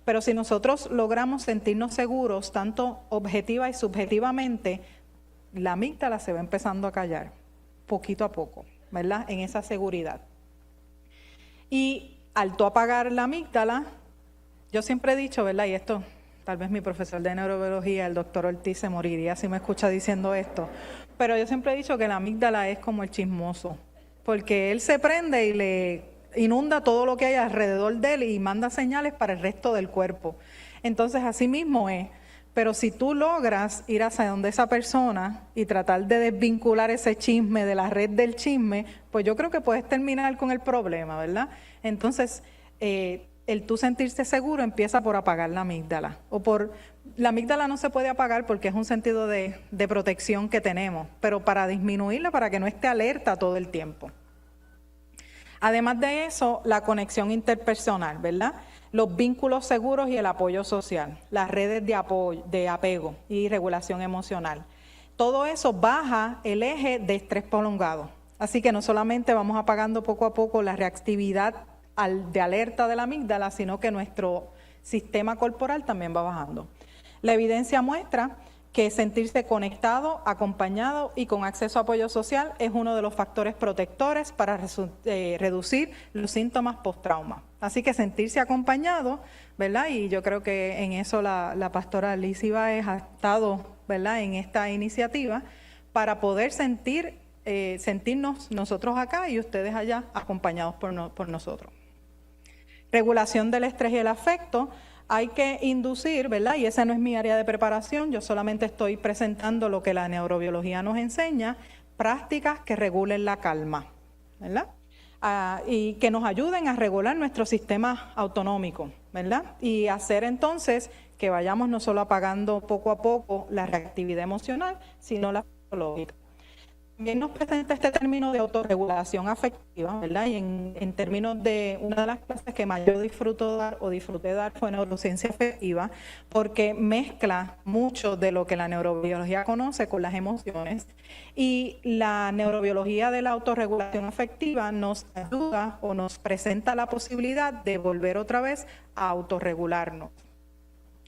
S3: Pero si nosotros logramos sentirnos seguros, tanto objetiva y subjetivamente, la amígdala se va empezando a callar, poquito a poco, ¿verdad? En esa seguridad. Y al tú apagar la amígdala, yo siempre he dicho, ¿verdad? Y esto, tal vez mi profesor de neurobiología, el doctor Ortiz, se moriría si me escucha diciendo esto, pero yo siempre he dicho que la amígdala es como el chismoso, porque él se prende y le inunda todo lo que hay alrededor de él y manda señales para el resto del cuerpo. Entonces, así mismo es. Pero si tú logras ir hacia donde esa persona y tratar de desvincular ese chisme de la red del chisme, pues yo creo que puedes terminar con el problema, ¿verdad? Entonces, el tú sentirse seguro empieza por apagar la amígdala. La amígdala no se puede apagar porque es un sentido de protección que tenemos, pero para disminuirla, para que no esté alerta todo el tiempo. Además de eso, la conexión interpersonal, ¿verdad? Los vínculos seguros y el apoyo social, las redes de apego y regulación emocional. Todo eso baja el eje de estrés prolongado. Así que no solamente vamos apagando poco a poco la reactividad de alerta de la amígdala, sino que nuestro sistema corporal también va bajando. La evidencia muestra que sentirse conectado, acompañado y con acceso a apoyo social es uno de los factores protectores para reducir los síntomas post-trauma. Así que sentirse acompañado, ¿verdad? Y yo creo que en eso la pastora Lizzy Báez ha estado, ¿verdad?, en esta iniciativa para poder sentirnos nosotros acá y ustedes allá acompañados por nosotros. Regulación del estrés y el afecto. Hay que inducir, ¿verdad? Y esa no es mi área de preparación, yo solamente estoy presentando lo que la neurobiología nos enseña, prácticas que regulen la calma, ¿verdad? Y que nos ayuden a regular nuestro sistema autonómico, ¿verdad? Y hacer entonces que vayamos no solo apagando poco a poco la reactividad emocional, sino la psicológica. También nos presenta este término de autorregulación afectiva, ¿verdad? Y en términos de una de las clases que más yo disfruté dar fue neurociencia afectiva, porque mezcla mucho de lo que la neurobiología conoce con las emociones, y la neurobiología de la autorregulación afectiva nos ayuda o nos presenta la posibilidad de volver otra vez a autorregularnos.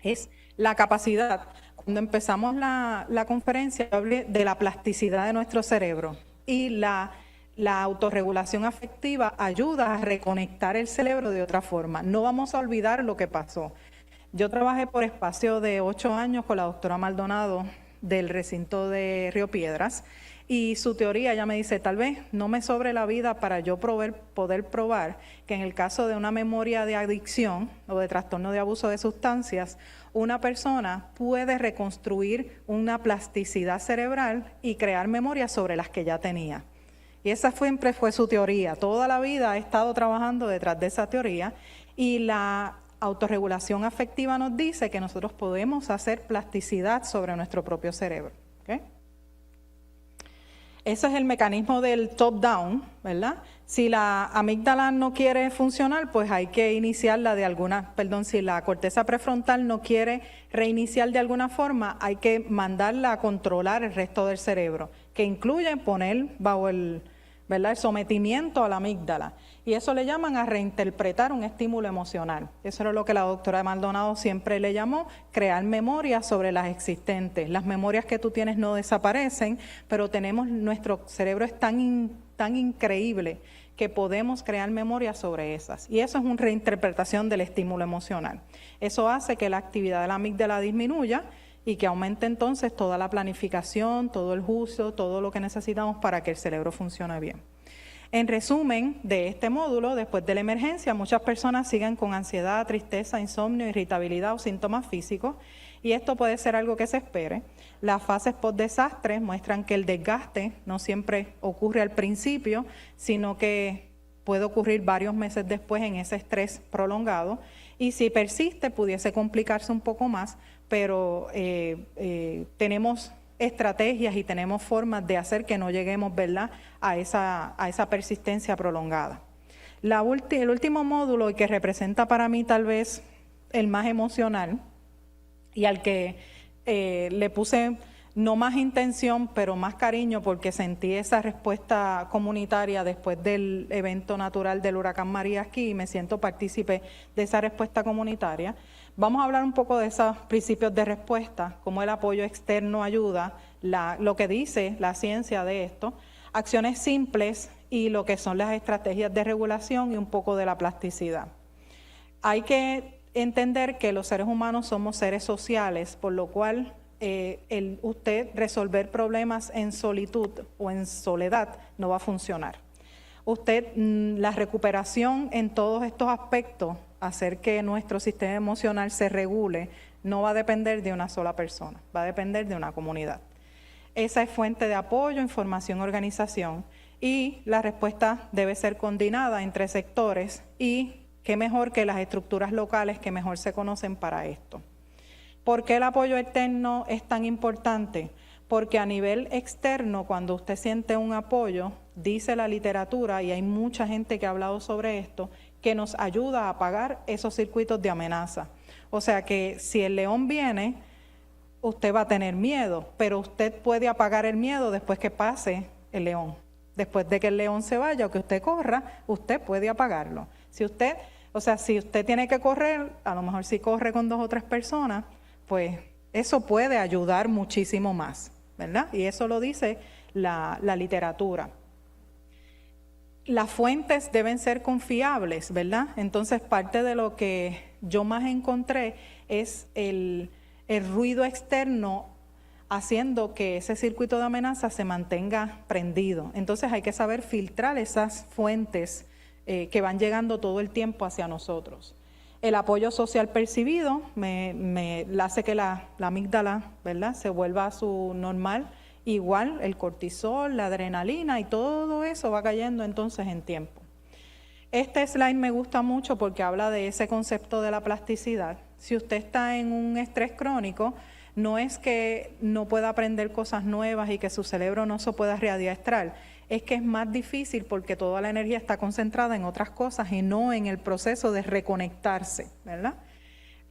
S3: Es la capacidad. Cuando empezamos la conferencia, hablé de la plasticidad de nuestro cerebro, y la autorregulación afectiva ayuda a reconectar el cerebro de otra forma. No vamos a olvidar lo que pasó. Yo trabajé por espacio de 8 años con la doctora Maldonado del recinto de Río Piedras, y su teoría, ella me dice, tal vez no me sobre la vida para yo poder probar que en el caso de una memoria de adicción o de trastorno de abuso de sustancias, una persona puede reconstruir una plasticidad cerebral y crear memorias sobre las que ya tenía. Y esa siempre fue su teoría. Toda la vida he estado trabajando detrás de esa teoría, y la autorregulación afectiva nos dice que nosotros podemos hacer plasticidad sobre nuestro propio cerebro. ¿Okay? Ese es el mecanismo del top-down, ¿verdad? Si la amígdala no quiere funcionar, pues hay que iniciarla si la corteza prefrontal no quiere reiniciar de alguna forma, hay que mandarla a controlar el resto del cerebro, que incluye poner bajo el sometimiento a la amígdala. Y eso le llaman a reinterpretar un estímulo emocional. Eso era lo que la doctora Maldonado siempre le llamó crear memorias sobre las existentes. Las memorias que tú tienes no desaparecen, pero nuestro cerebro es tan increíble que podemos crear memorias sobre esas. Y eso es una reinterpretación del estímulo emocional. Eso hace que la actividad de la amígdala disminuya y que aumente entonces toda la planificación, todo el uso, todo lo que necesitamos para que el cerebro funcione bien. En resumen de este módulo, después de la emergencia, muchas personas siguen con ansiedad, tristeza, insomnio, irritabilidad o síntomas físicos, y esto puede ser algo que se espere. Las fases post-desastre muestran que el desgaste no siempre ocurre al principio, sino que puede ocurrir varios meses después en ese estrés prolongado, y si persiste pudiese complicarse un poco más, pero tenemos estrategias y tenemos formas de hacer que no lleguemos, ¿verdad?, a esa persistencia prolongada. El último módulo, y que representa para mí tal vez el más emocional, y al que le puse no más intención, pero más cariño, porque sentí esa respuesta comunitaria después del evento natural del huracán María aquí, y me siento partícipe de esa respuesta comunitaria. Vamos a hablar un poco de esos principios de respuesta, cómo el apoyo externo ayuda, lo que dice la ciencia de esto, acciones simples y lo que son las estrategias de regulación y un poco de la plasticidad. Hay que entender que los seres humanos somos seres sociales, por lo cual usted resolver problemas en solitud o en soledad no va a funcionar. La recuperación en todos estos aspectos, hacer que nuestro sistema emocional se regule, no va a depender de una sola persona, va a depender de una comunidad. Esa es fuente de apoyo, información, organización, y la respuesta debe ser coordinada entre sectores, y qué mejor que las estructuras locales que mejor se conocen para esto. ¿Por qué el apoyo externo es tan importante? Porque a nivel externo, cuando usted siente un apoyo, dice la literatura, y hay mucha gente que ha hablado sobre esto, que nos ayuda a apagar esos circuitos de amenaza. O sea que si el león viene, usted va a tener miedo, pero usted puede apagar el miedo después que pase el león. Después de que el león se vaya o que usted corra, usted puede apagarlo. Si usted tiene que correr, a lo mejor si corre con 2 o 3 personas, pues eso puede ayudar muchísimo más, ¿verdad? Y eso lo dice la literatura. Las fuentes deben ser confiables, ¿verdad? Entonces, parte de lo que yo más encontré es el ruido externo haciendo que ese circuito de amenaza se mantenga prendido. Entonces, hay que saber filtrar esas fuentes que van llegando todo el tiempo hacia nosotros. El apoyo social percibido me hace que la amígdala, ¿verdad?, se vuelva a su normal. Igual el cortisol, la adrenalina y todo eso va cayendo entonces en tiempo. Este slide me gusta mucho porque habla de ese concepto de la plasticidad. Si usted está en un estrés crónico, no es que no pueda aprender cosas nuevas y que su cerebro no se pueda readiestrar, es que es más difícil porque toda la energía está concentrada en otras cosas y no en el proceso de reconectarse, ¿verdad?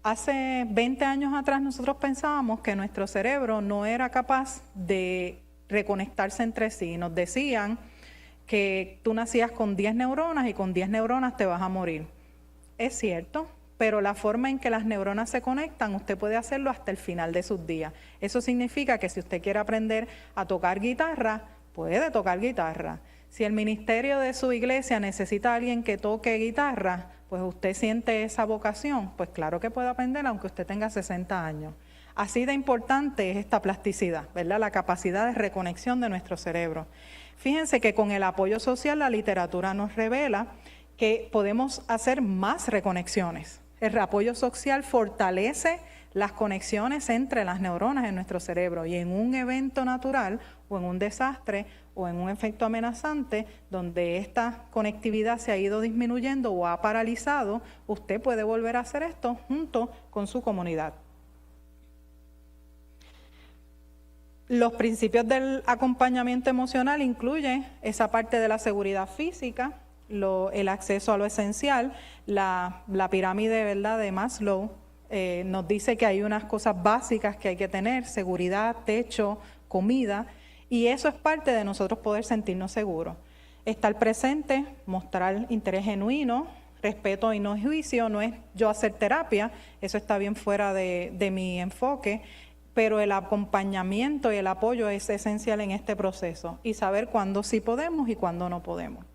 S3: Hace 20 años atrás nosotros pensábamos que nuestro cerebro no era capaz de reconectarse entre sí. Nos decían que tú nacías con 10 neuronas y con 10 neuronas te vas a morir. Es cierto, pero la forma en que las neuronas se conectan, usted puede hacerlo hasta el final de sus días. Eso significa que si usted quiere aprender a tocar guitarra, puede tocar guitarra. Si el ministerio de su iglesia necesita a alguien que toque guitarra, pues usted siente esa vocación, pues claro que puede aprender aunque usted tenga 60 años. Así de importante es esta plasticidad, ¿verdad? La capacidad de reconexión de nuestro cerebro. Fíjense que con el apoyo social la literatura nos revela que podemos hacer más reconexiones. El apoyo social fortalece las conexiones entre las neuronas en nuestro cerebro y en un evento natural o en un desastre o en un efecto amenazante donde esta conectividad se ha ido disminuyendo o ha paralizado, usted puede volver a hacer esto junto con su comunidad. Los principios del acompañamiento emocional incluyen esa parte de la seguridad física, el acceso a lo esencial, la pirámide, ¿verdad?, de Maslow. Nos dice que hay unas cosas básicas que hay que tener: seguridad, techo, comida, y eso es parte de nosotros poder sentirnos seguros. Estar presente, mostrar interés genuino, respeto y no juicio. No es yo hacer terapia, eso está bien fuera de mi enfoque, pero el acompañamiento y el apoyo es esencial en este proceso y saber cuándo sí podemos y cuándo no podemos.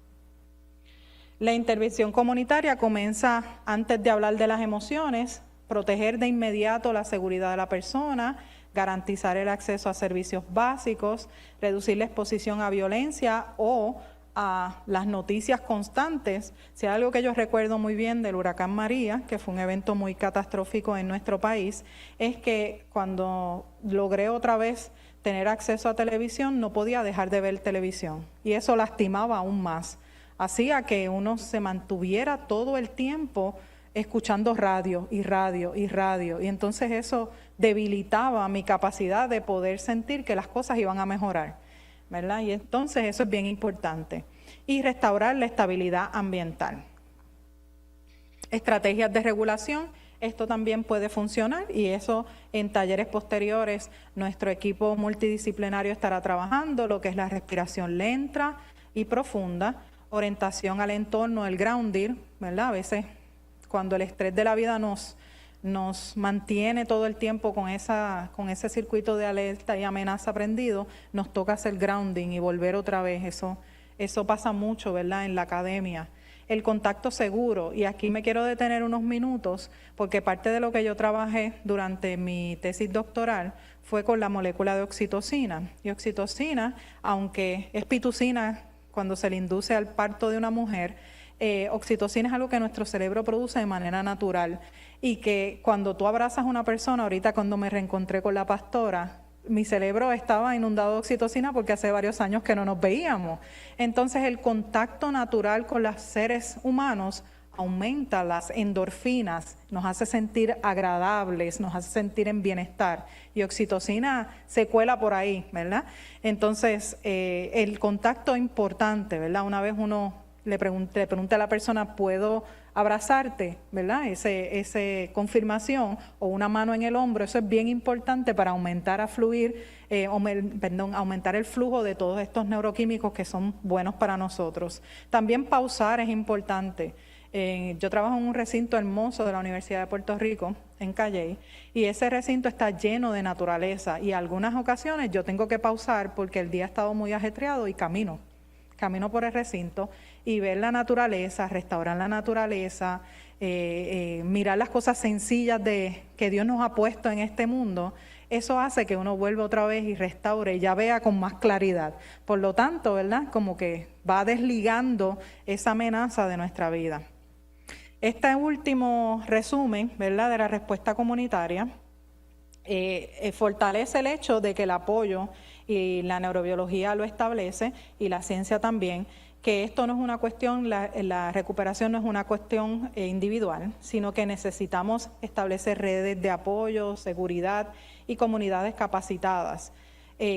S3: La intervención comunitaria comienza antes de hablar de las emociones, proteger de inmediato la seguridad de la persona, garantizar el acceso a servicios básicos, reducir la exposición a violencia o a las noticias constantes. Si hay algo que yo recuerdo muy bien del huracán María, que fue un evento muy catastrófico en nuestro país, es que cuando logré otra vez tener acceso a televisión, no podía dejar de ver televisión y eso lastimaba aún más. Hacía que uno se mantuviera todo el tiempo escuchando radio y radio y radio, y entonces eso debilitaba mi capacidad de poder sentir que las cosas iban a mejorar, ¿verdad? Y entonces eso es bien importante. Y restaurar la estabilidad ambiental. Estrategias de regulación, esto también puede funcionar y eso en talleres posteriores nuestro equipo multidisciplinario estará trabajando, lo que es la respiración lenta y profunda, orientación al entorno, el grounding, ¿verdad? A veces cuando el estrés de la vida nos mantiene todo el tiempo con ese circuito de alerta y amenaza prendido, nos toca hacer grounding y volver otra vez. Eso pasa mucho, ¿verdad?, en la academia. El contacto seguro, y aquí me quiero detener unos minutos, porque parte de lo que yo trabajé durante mi tesis doctoral fue con la molécula de oxitocina. Y oxitocina, aunque es pitocina cuando se le induce al parto de una mujer, oxitocina es algo que nuestro cerebro produce de manera natural y que cuando tú abrazas a una persona, ahorita cuando me reencontré con la pastora, mi cerebro estaba inundado de oxitocina porque hace varios años que no nos veíamos. Entonces el contacto natural con los seres humanos aumenta las endorfinas, nos hace sentir agradables, nos hace sentir en bienestar y oxitocina se cuela por ahí, ¿verdad? Entonces el contacto es importante, ¿verdad? Una vez uno le pregunta a la persona, ¿puedo abrazarte? ¿Verdad? Ese confirmación o una mano en el hombro, eso es bien importante para aumentar aumentar el flujo de todos estos neuroquímicos que son buenos para nosotros. También pausar es importante. Yo trabajo en un recinto hermoso de la Universidad de Puerto Rico, en Calley, y ese recinto está lleno de naturaleza y en algunas ocasiones yo tengo que pausar porque el día ha estado muy ajetreado y camino por el recinto y ver la naturaleza, restaurar la naturaleza, mirar las cosas sencillas que Dios nos ha puesto en este mundo. Eso hace que uno vuelva otra vez y restaure y ya vea con más claridad. Por lo tanto, ¿verdad?, como que va desligando esa amenaza de nuestra vida. Este último resumen, ¿verdad?, de la respuesta comunitaria fortalece el hecho de que el apoyo y la neurobiología lo establece y la ciencia también, que esto no es una cuestión, la recuperación no es una cuestión individual, sino que necesitamos establecer redes de apoyo, seguridad y comunidades capacitadas.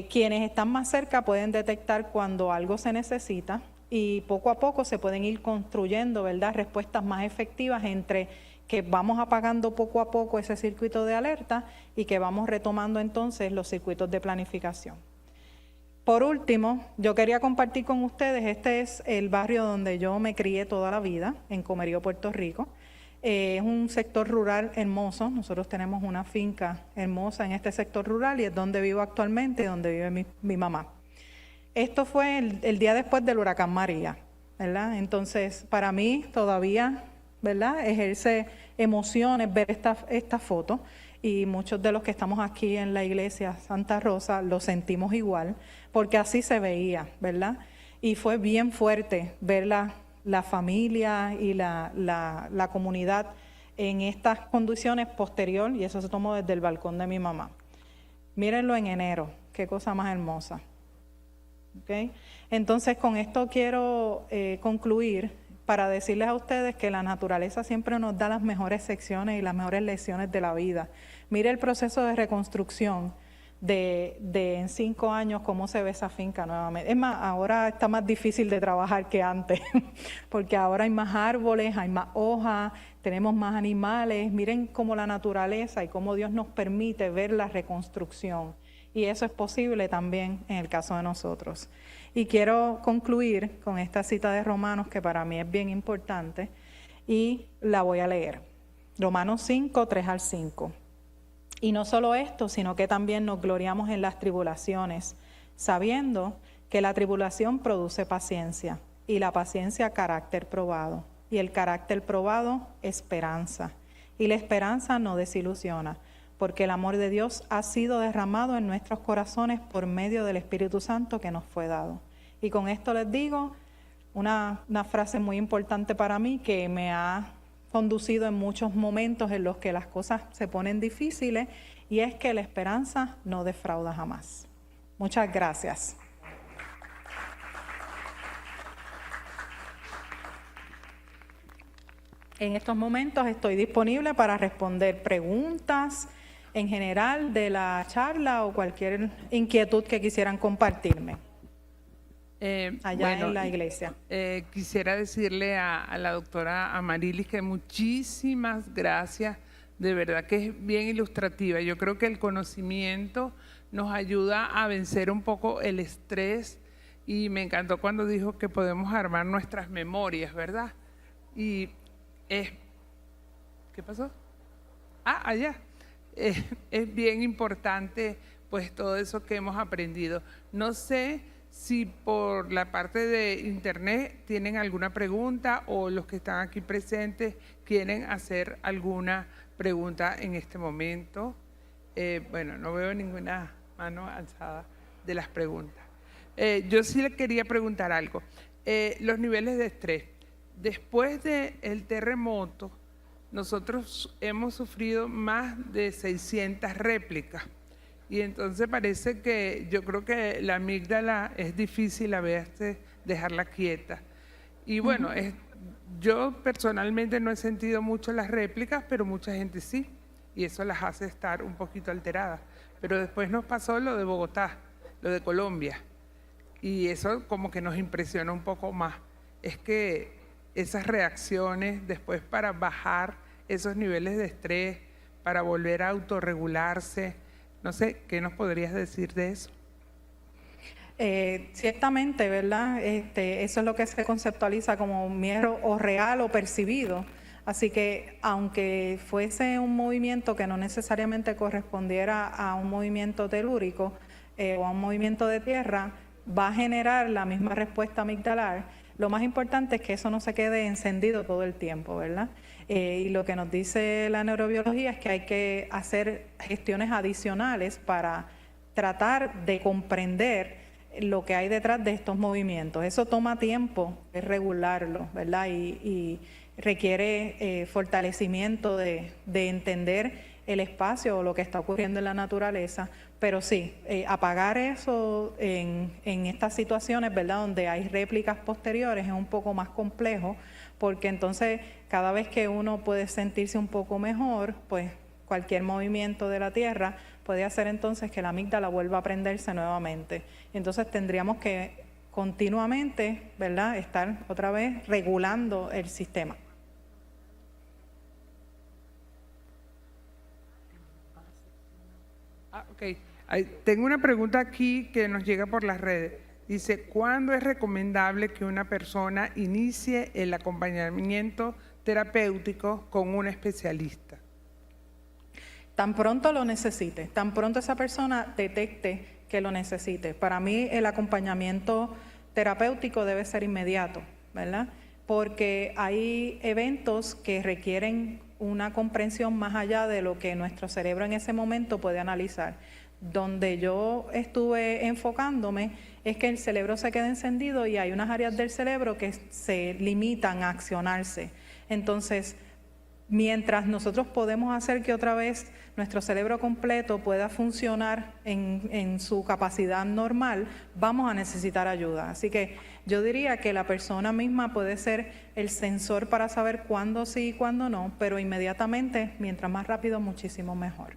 S3: Quienes están más cerca pueden detectar cuando algo se necesita y poco a poco se pueden ir construyendo, ¿verdad?, respuestas más efectivas entre que vamos apagando poco a poco ese circuito de alerta y que vamos retomando entonces los circuitos de planificación. Por último, yo quería compartir con ustedes, este es el barrio donde yo me crié toda la vida, en Comerío, Puerto Rico. Es un sector rural hermoso, nosotros tenemos una finca hermosa en este sector rural y es donde vivo actualmente y donde vive mi mamá. Esto fue el día después del huracán María, ¿verdad? Entonces, para mí todavía, ¿verdad?, ejerce emociones ver esta foto. Y muchos de los que estamos aquí en la iglesia Santa Rosa lo sentimos igual, porque así se veía, ¿verdad? Y fue bien fuerte ver la familia y la comunidad en estas condiciones posterior, y eso se tomó desde el balcón de mi mamá. Mírenlo en enero, qué cosa más hermosa. ¿Okay? Entonces, con esto quiero concluir para decirles a ustedes que la naturaleza siempre nos da las mejores secciones y las mejores lecciones de la vida. Mire el proceso de reconstrucción de en 5 años cómo se ve esa finca nuevamente. Es más, ahora está más difícil de trabajar que antes, porque ahora hay más árboles, hay más hojas, tenemos más animales. Miren cómo la naturaleza y cómo Dios nos permite ver la reconstrucción. Y eso es posible también en el caso de nosotros. Y quiero concluir con esta cita de Romanos, que para mí es bien importante, y la voy a leer. Romanos 5, 3 al 5. Y no solo esto, sino que también nos gloriamos en las tribulaciones, sabiendo que la tribulación produce paciencia, y la paciencia carácter probado, y el carácter probado esperanza, y la esperanza no desilusiona, porque el amor de Dios ha sido derramado en nuestros corazones por medio del Espíritu Santo que nos fue dado. Y con esto les digo una frase muy importante para mí que me ha conducido en muchos momentos en los que las cosas se ponen difíciles, y es que la esperanza no defrauda jamás. Muchas gracias. En estos momentos estoy disponible para responder preguntas en general de la charla o cualquier inquietud que quisieran compartirme allá en la iglesia.
S5: Quisiera decirle a la doctora Amarilis que muchísimas gracias, de verdad que es bien ilustrativa. Yo creo que el conocimiento nos ayuda a vencer un poco el estrés, y me encantó cuando dijo que podemos armar nuestras memorias, ¿verdad? Y ¿qué pasó? Allá. Es bien importante pues todo eso que hemos aprendido. No sé si por la parte de internet tienen alguna pregunta, o los que están aquí presentes quieren hacer alguna pregunta en este momento. Bueno, no veo ninguna mano alzada de las preguntas. Yo sí le quería preguntar algo. Los niveles de estrés. Después del terremoto, nosotros hemos sufrido más de 600 réplicas, y entonces parece que yo creo que la amígdala es difícil a veces dejarla quieta. Y bueno, yo personalmente no he sentido mucho las réplicas, pero mucha gente sí, y eso las hace estar un poquito alteradas. Pero después nos pasó lo de Bogotá, lo de Colombia, y eso como que nos impresiona un poco más. Es que esas reacciones después para bajar esos niveles de estrés, para volver a autorregularse, no sé, ¿qué nos podrías decir de eso?
S3: Ciertamente, ¿verdad? Eso es lo que se conceptualiza como miedo o real o percibido. Así que aunque fuese un movimiento que no necesariamente correspondiera a un movimiento telúrico o a un movimiento de tierra, va a generar la misma respuesta amigdalar. Lo más importante es que eso no se quede encendido todo el tiempo, ¿verdad? Y lo que nos dice la neurobiología es que hay que hacer gestiones adicionales para tratar de comprender lo que hay detrás de estos movimientos. Eso toma tiempo, es regularlo, ¿verdad? Y requiere fortalecimiento de entender el espacio o lo que está ocurriendo en la naturaleza. Pero sí, apagar eso en estas situaciones, ¿verdad?, donde hay réplicas posteriores es un poco más complejo, porque entonces cada vez que uno puede sentirse un poco mejor, pues cualquier movimiento de la Tierra puede hacer entonces que la amígdala vuelva a prenderse nuevamente. Entonces tendríamos que continuamente, ¿verdad?, estar otra vez regulando el sistema.
S5: Ok. Tengo una pregunta aquí que nos llega por las redes. Dice, ¿cuándo es recomendable que una persona inicie el acompañamiento terapéutico con un especialista?
S3: Tan pronto lo necesite, tan pronto esa persona detecte que lo necesite. Para mí el acompañamiento terapéutico debe ser inmediato, ¿verdad? Porque hay eventos que requieren una comprensión más allá de lo que nuestro cerebro en ese momento puede analizar. Donde yo estuve enfocándome es que el cerebro se queda encendido y hay unas áreas del cerebro que se limitan a accionarse. Entonces, mientras nosotros podemos hacer que otra vez nuestro cerebro completo pueda funcionar en su capacidad normal, vamos a necesitar ayuda. Así que yo diría que la persona misma puede ser el sensor para saber cuándo sí y cuándo no, pero inmediatamente, mientras más rápido, muchísimo mejor.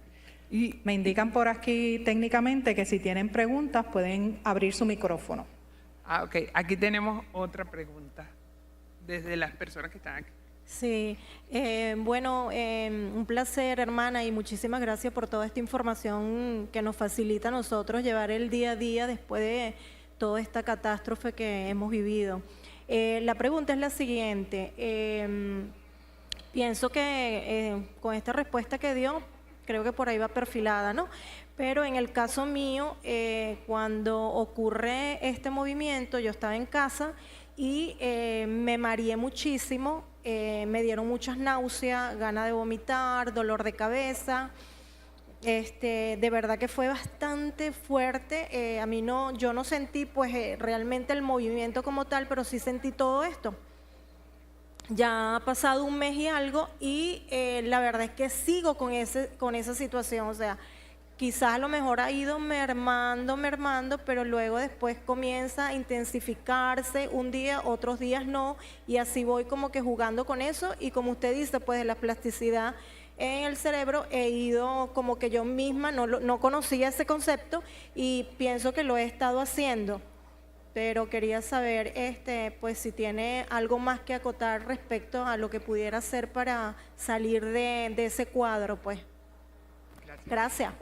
S3: Y me indican por aquí técnicamente que si tienen preguntas pueden abrir su micrófono.
S5: Ok, aquí tenemos otra pregunta desde las personas que están aquí.
S6: Sí, un placer, hermana, y muchísimas gracias por toda esta información que nos facilita a nosotros llevar el día a día después de toda esta catástrofe que hemos vivido. La pregunta es la siguiente. Pienso que con esta respuesta que dio, creo que por ahí va perfilada, ¿no? Pero en el caso mío, cuando ocurre este movimiento, yo estaba en casa y me mareé muchísimo, me dieron muchas náuseas, ganas de vomitar, dolor de cabeza. De verdad que fue bastante fuerte. Yo no sentí pues realmente el movimiento como tal, pero sí sentí todo esto. Ya ha pasado un mes y algo y la verdad es que sigo con esa situación, o sea, quizás a lo mejor ha ido mermando, pero luego después comienza a intensificarse un día, otros días no, y así voy como que jugando con eso. Y como usted dice, pues de la plasticidad en el cerebro, he ido como que yo misma no conocía ese concepto y pienso que lo he estado haciendo. Pero quería saber pues si tiene algo más que acotar respecto a lo que pudiera hacer para salir de ese cuadro, pues. Gracias.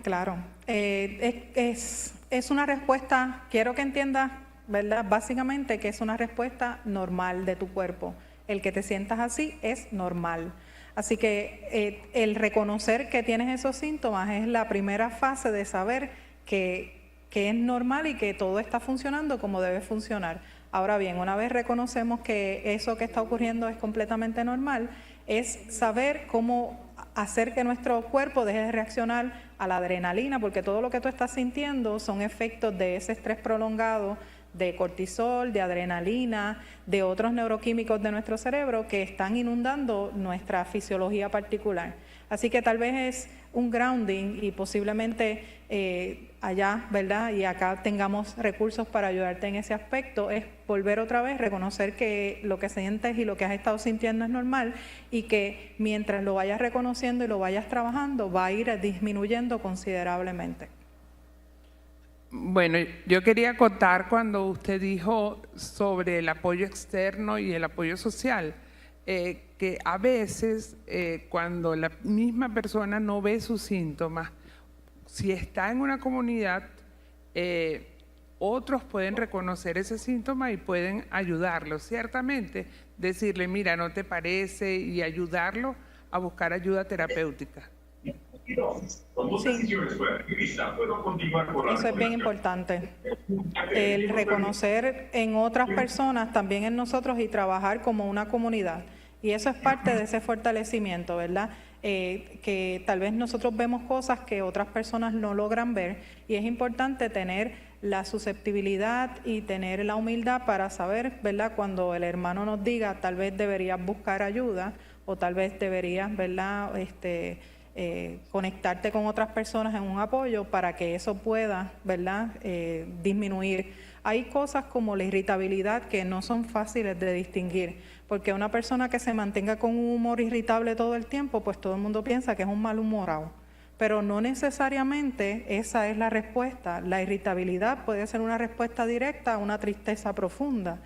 S3: Claro, es una respuesta, quiero que entiendas, ¿verdad? Básicamente que es una respuesta normal de tu cuerpo. El que te sientas así es normal. Así que el reconocer que tienes esos síntomas es la primera fase de saber que es normal y que todo está funcionando como debe funcionar. Ahora bien, una vez reconocemos que eso que está ocurriendo es completamente normal, es saber cómo hacer que nuestro cuerpo deje de reaccionar a la adrenalina, porque todo lo que tú estás sintiendo son efectos de ese estrés prolongado, de cortisol, de adrenalina, de otros neuroquímicos de nuestro cerebro que están inundando nuestra fisiología particular. Así que tal vez es un grounding y posiblemente allá, ¿verdad? Y acá tengamos recursos para ayudarte en ese aspecto, es volver otra vez, reconocer que lo que sientes y lo que has estado sintiendo es normal y que mientras lo vayas reconociendo y lo vayas trabajando, va a ir disminuyendo considerablemente.
S5: Bueno, yo quería acotar cuando usted dijo sobre el apoyo externo y el apoyo social, que a veces cuando la misma persona no ve sus síntomas, si está en una comunidad, otros pueden reconocer ese síntoma y pueden ayudarlo. Ciertamente, decirle, mira, ¿no te parece? Y ayudarlo a buscar ayuda terapéutica.
S3: Sí. Eso es bien importante. El reconocer en otras personas, también en nosotros, y trabajar como una comunidad. Y eso es parte de ese fortalecimiento, ¿verdad? Que tal vez nosotros vemos cosas que otras personas no logran ver y es importante tener la susceptibilidad y tener la humildad para saber, ¿verdad? Cuando el hermano nos diga, tal vez deberías buscar ayuda o tal vez deberías, ¿verdad? conectarte con otras personas en un apoyo para que eso pueda, ¿verdad?, disminuir. Hay cosas como la irritabilidad que no son fáciles de distinguir, porque una persona que se mantenga con un humor irritable todo el tiempo, pues todo el mundo piensa que es un malhumorado, pero no necesariamente esa es la respuesta. La irritabilidad puede ser una respuesta directa a una tristeza profunda.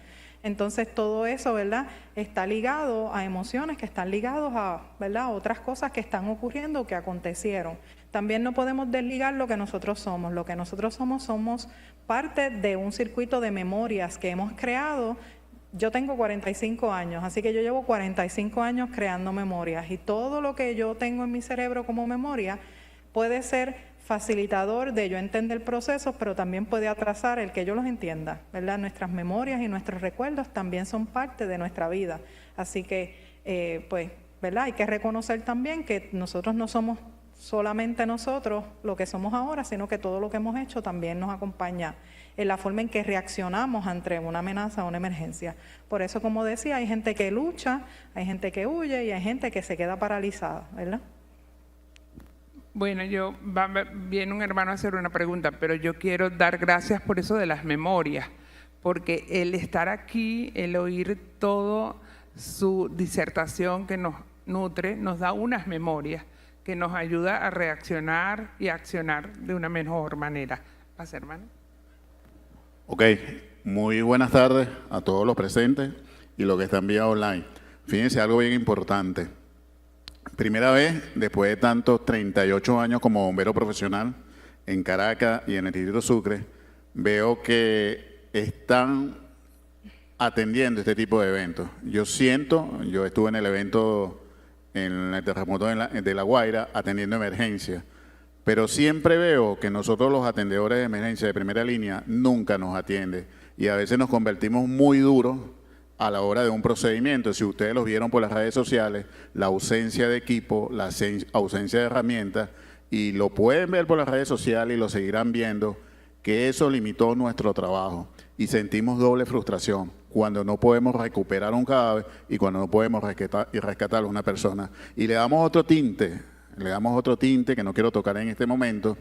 S3: Entonces todo eso, ¿verdad?, está ligado a emociones que están ligados a, ¿verdad?, otras cosas que están ocurriendo, que acontecieron. También no podemos desligar lo que nosotros somos. Lo que nosotros somos parte de un circuito de memorias que hemos creado. Yo tengo 45 años, así que yo llevo 45 años creando memorias, y todo lo que yo tengo en mi cerebro como memoria puede ser facilitador de yo entender procesos, pero también puede atrasar el que yo los entienda, ¿verdad? Nuestras memorias y nuestros recuerdos también son parte de nuestra vida. Así que, pues, ¿verdad?, hay que reconocer también que nosotros no somos solamente nosotros lo que somos ahora, sino que todo lo que hemos hecho también nos acompaña en la forma en que reaccionamos ante una amenaza o una emergencia. Por eso, como decía, hay gente que lucha, hay gente que huye y hay gente que se queda paralizada, ¿verdad?
S5: Bueno, viene un hermano a hacer una pregunta, pero yo quiero dar gracias por eso de las memorias, porque el estar aquí, el oír todo su disertación que nos nutre, nos da unas memorias que nos ayuda a reaccionar y a accionar de una mejor manera. ¿Pasa, hermano?
S7: Ok, muy buenas tardes a todos los presentes y los que están vía online. Fíjense algo bien importante. Primera vez, después de tantos 38 años como bombero profesional en Caracas y en el Distrito Sucre, veo que están atendiendo este tipo de eventos. Yo estuve en el evento en el terremoto de La Guaira atendiendo emergencias, pero siempre veo que nosotros los atendedores de emergencia de primera línea nunca nos atienden y a veces nos convertimos muy duros a la hora de un procedimiento. Si ustedes los vieron por las redes sociales, la ausencia de equipo, la ausencia de herramientas, y lo pueden ver por las redes sociales y lo seguirán viendo, que eso limitó nuestro trabajo y sentimos doble frustración cuando no podemos recuperar un cadáver y cuando no podemos rescatar a una persona. Y le damos otro tinte que no quiero tocar en este momento,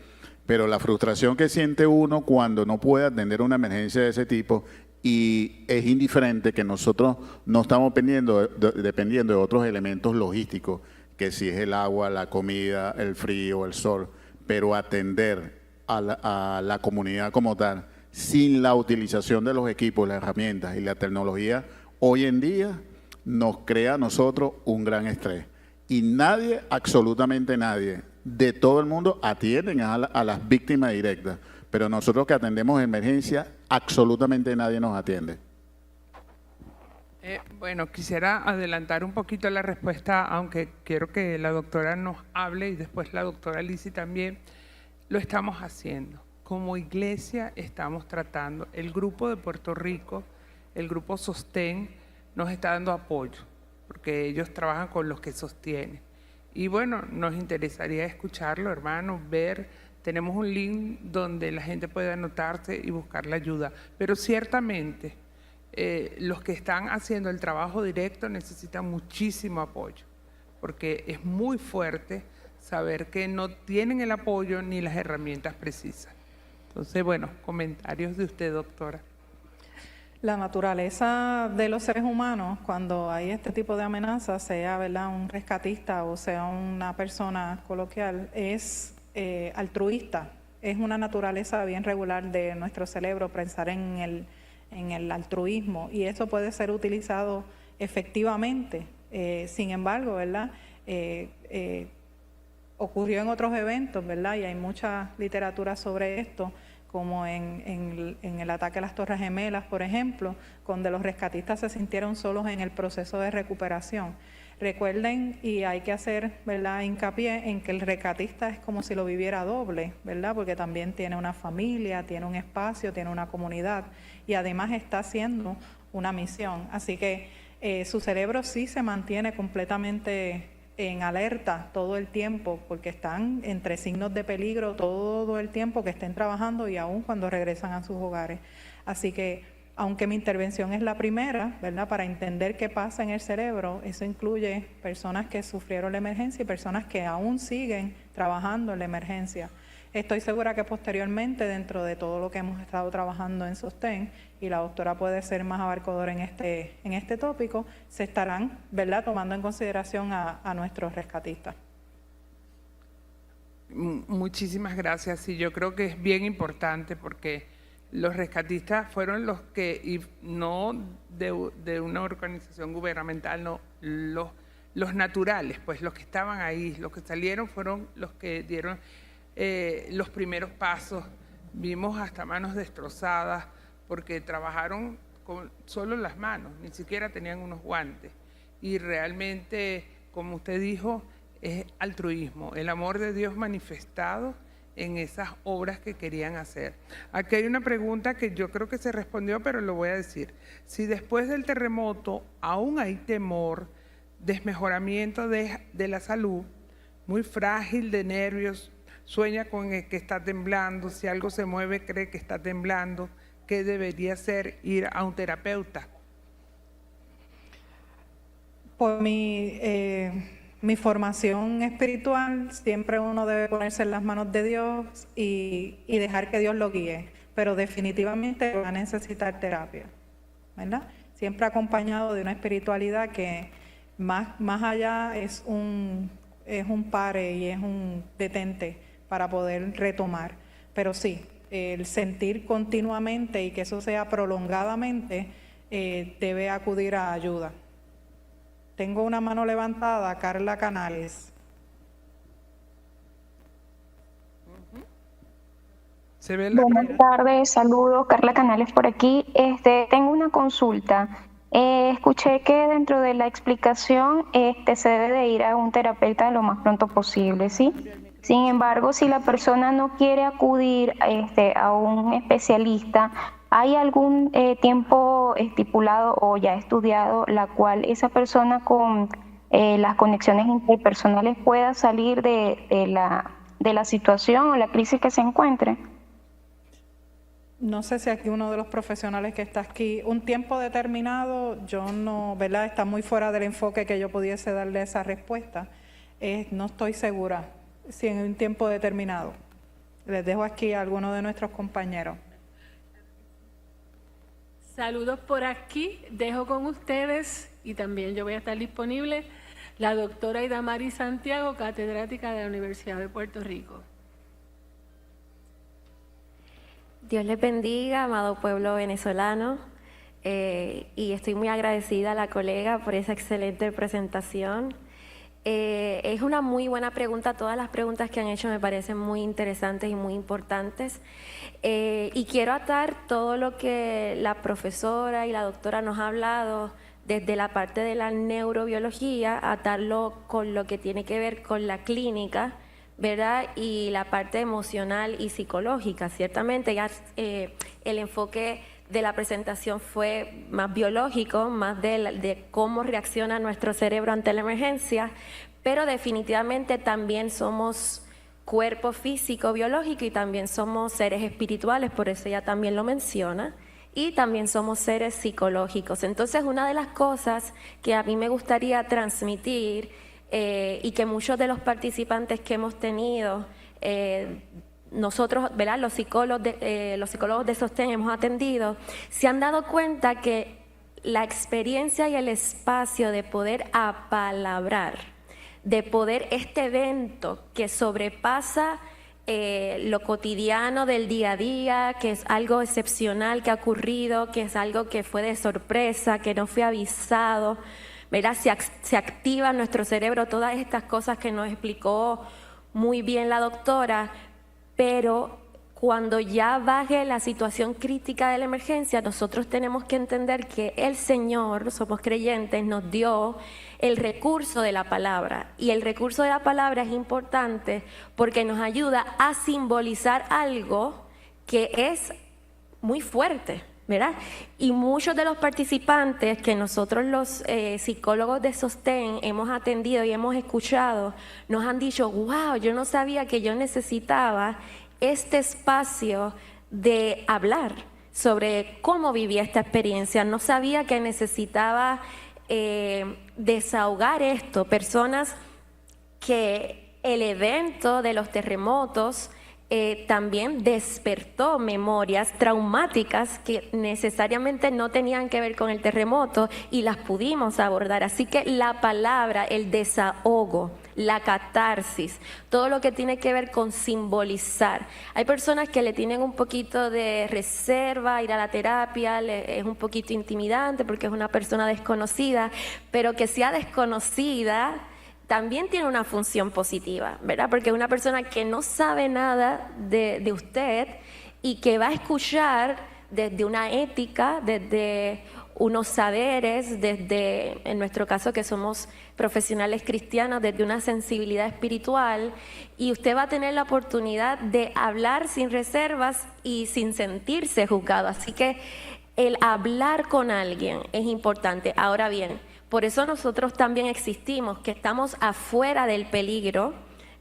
S7: pero la frustración que siente uno cuando no puede atender una emergencia de ese tipo y es indiferente que nosotros no estamos dependiendo de otros elementos logísticos, que si es el agua, la comida, el frío, el sol, pero atender a la comunidad como tal, sin la utilización de los equipos, las herramientas y la tecnología, hoy en día nos crea a nosotros un gran estrés. Y nadie, absolutamente nadie, de todo el mundo atienden a las víctimas directas. Pero nosotros que atendemos emergencia, absolutamente nadie nos atiende.
S5: Bueno, quisiera adelantar un poquito la respuesta, aunque quiero que la doctora nos hable y después la doctora Lizzy también. Lo estamos haciendo. Como iglesia estamos tratando. El grupo de Puerto Rico, el grupo Sostén, nos está dando apoyo, porque ellos trabajan con los que sostienen. Y bueno, nos interesaría escucharlo, hermano, ver. Tenemos un link donde la gente puede anotarse y buscar la ayuda. Pero ciertamente, los que están haciendo el trabajo directo necesitan muchísimo apoyo, porque es muy fuerte saber que no tienen el apoyo ni las herramientas precisas. Entonces, bueno, comentarios de usted, doctora.
S3: La naturaleza de los seres humanos, cuando hay este tipo de amenazas, sea, ¿verdad?, un rescatista o sea una persona coloquial, es altruista. Es una naturaleza bien regular de nuestro cerebro pensar en el altruismo, y eso puede ser utilizado efectivamente. Sin embargo, ¿verdad?, ocurrió en otros eventos, ¿verdad?, y hay mucha literatura sobre esto, como en el ataque a las Torres Gemelas, por ejemplo, donde los rescatistas se sintieron solos en el proceso de recuperación. Recuerden, y hay que hacer, ¿verdad?, hincapié en que el rescatista es como si lo viviera doble, ¿verdad?, porque también tiene una familia, tiene un espacio, tiene una comunidad y además está haciendo una misión. Así que su cerebro sí se mantiene completamente en alerta todo el tiempo, porque están entre signos de peligro todo el tiempo que estén trabajando y aún cuando regresan a sus hogares. Así que aunque mi intervención es la primera, ¿verdad? Para entender qué pasa en el cerebro, eso incluye personas que sufrieron la emergencia y personas que aún siguen trabajando en la emergencia. Estoy segura que posteriormente, dentro de todo lo que hemos estado trabajando en Sostén, y la doctora puede ser más abarcadora en este tópico, se estarán, ¿verdad?, tomando en consideración a nuestros rescatistas.
S5: Muchísimas gracias. Sí, yo creo que es bien importante porque los rescatistas fueron los que, y no de una organización gubernamental, no, los naturales, pues los que estaban ahí, los que salieron fueron los que dieron los primeros pasos. Vimos hasta manos destrozadas porque trabajaron con solo las manos, ni siquiera tenían unos guantes. Y realmente, como usted dijo, es altruismo, el amor de Dios manifestado en esas obras que querían hacer. Aquí hay una pregunta que yo creo que se respondió, pero lo voy a decir. Si después del terremoto aún hay temor, desmejoramiento de la salud, muy frágil de nervios, sueña con el que está temblando, si algo se mueve cree que está temblando, ¿qué debería hacer? Ir a un terapeuta.
S3: Por mi formación espiritual, siempre uno debe ponerse en las manos de Dios y dejar que Dios lo guíe, pero definitivamente va a necesitar terapia, ¿verdad? Siempre acompañado de una espiritualidad que más allá es un pare y es un detente para poder retomar. Pero sí, el sentir continuamente y que eso sea prolongadamente, debe acudir a ayuda. Tengo una mano levantada, Carla Canales.
S8: Buenas tardes, saludos, Carla Canales por aquí. Tengo una consulta. Escuché que dentro de la explicación se debe de ir a un terapeuta lo más pronto posible, ¿sí? Sin embargo, si la persona no quiere acudir a un especialista, ¿hay algún tiempo estipulado o ya estudiado la cual esa persona con las conexiones interpersonales pueda salir de la situación o la crisis que se encuentre?
S3: No sé si aquí uno de los profesionales que está aquí, un tiempo determinado, yo no, ¿verdad? Está muy fuera del enfoque que yo pudiese darle esa respuesta. No estoy segura si en un tiempo determinado. Les dejo aquí a algunos de nuestros compañeros.
S2: Saludos por aquí, dejo con ustedes, y también yo voy a estar disponible, la doctora Idamari Santiago, catedrática de la Universidad de Puerto Rico.
S9: Dios les bendiga, amado pueblo venezolano, y estoy muy agradecida a la colega por esa excelente presentación. Es una muy buena pregunta, todas las preguntas que han hecho me parecen muy interesantes y muy importantes, y quiero atar todo lo que la profesora y la doctora nos ha hablado desde la parte de la neurobiología, atarlo con lo que tiene que ver con la clínica, ¿verdad? Y la parte emocional y psicológica. Ciertamente ya el enfoque de la presentación fue más biológico, más de cómo reacciona nuestro cerebro ante la emergencia, pero definitivamente también somos cuerpo físico, biológico, y también somos seres espirituales, por eso ella también lo menciona, y también somos seres psicológicos. Entonces, una de las cosas que a mí me gustaría transmitir y que muchos de los participantes que hemos tenido, nosotros, ¿verdad?, los psicólogos de Sostén hemos atendido, se han dado cuenta que la experiencia y el espacio de poder apalabrar, de poder este evento que sobrepasa lo cotidiano del día a día, que es algo excepcional que ha ocurrido, que es algo que fue de sorpresa, que no fue avisado, ¿verdad? Se activa en nuestro cerebro todas estas cosas que nos explicó muy bien la doctora, pero cuando ya baje la situación crítica de la emergencia, nosotros tenemos que entender que el Señor, somos creyentes, nos dio el recurso de la palabra. Y el recurso de la palabra es importante porque nos ayuda a simbolizar algo que es muy fuerte, ¿verdad? Y muchos de los participantes que nosotros los psicólogos de Sostén hemos atendido y hemos escuchado, nos han dicho, wow, yo no sabía que yo necesitaba este espacio de hablar sobre cómo vivía esta experiencia. No sabía que necesitaba desahogar esto. Personas que el evento de los terremotos también despertó memorias traumáticas que necesariamente no tenían que ver con el terremoto y las pudimos abordar. Así que la palabra, el desahogo, la catarsis, todo lo que tiene que ver con simbolizar. Hay personas que le tienen un poquito de reserva, ir a la terapia es un poquito intimidante porque es una persona desconocida, pero que sea desconocida también tiene una función positiva, ¿verdad? Porque es una persona que no sabe nada de usted y que va a escuchar desde una ética, desde unos saberes, desde, en nuestro caso que somos profesionales cristianos, desde una sensibilidad espiritual, y usted va a tener la oportunidad de hablar sin reservas y sin sentirse juzgado. Así que el hablar con alguien es importante. Ahora bien, por eso nosotros también existimos, que estamos afuera del peligro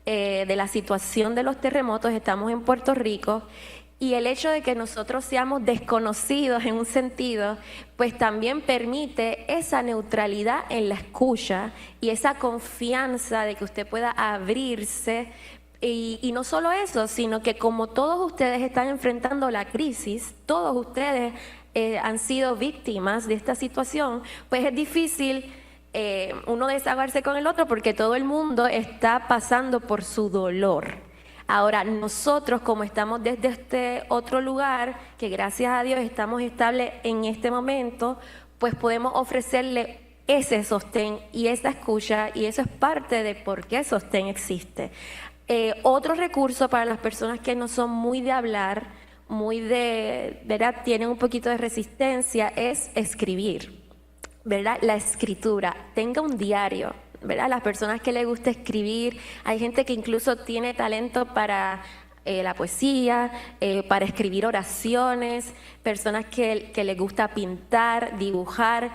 S9: de la situación de los terremotos, estamos en Puerto Rico, y el hecho de que nosotros seamos desconocidos en un sentido, pues también permite esa neutralidad en la escucha y esa confianza de que usted pueda abrirse. Y no solo eso, sino que como todos ustedes están enfrentando la crisis, todos ustedes han sido víctimas de esta situación, pues es difícil uno desahogarse con el otro porque todo el mundo está pasando por su dolor. Ahora, nosotros como estamos desde este otro lugar, que gracias a Dios estamos estables en este momento, pues podemos ofrecerle ese sostén y esa escucha, y eso es parte de por qué Sostén existe. Otro recurso para las personas que no son muy de hablar, muy de, ¿verdad?, tienen un poquito de resistencia, es escribir, ¿verdad? La escritura. Tenga un diario, ¿verdad? Las personas que les gusta escribir, hay gente que incluso tiene talento para la poesía, para escribir oraciones, personas que les gusta pintar, dibujar,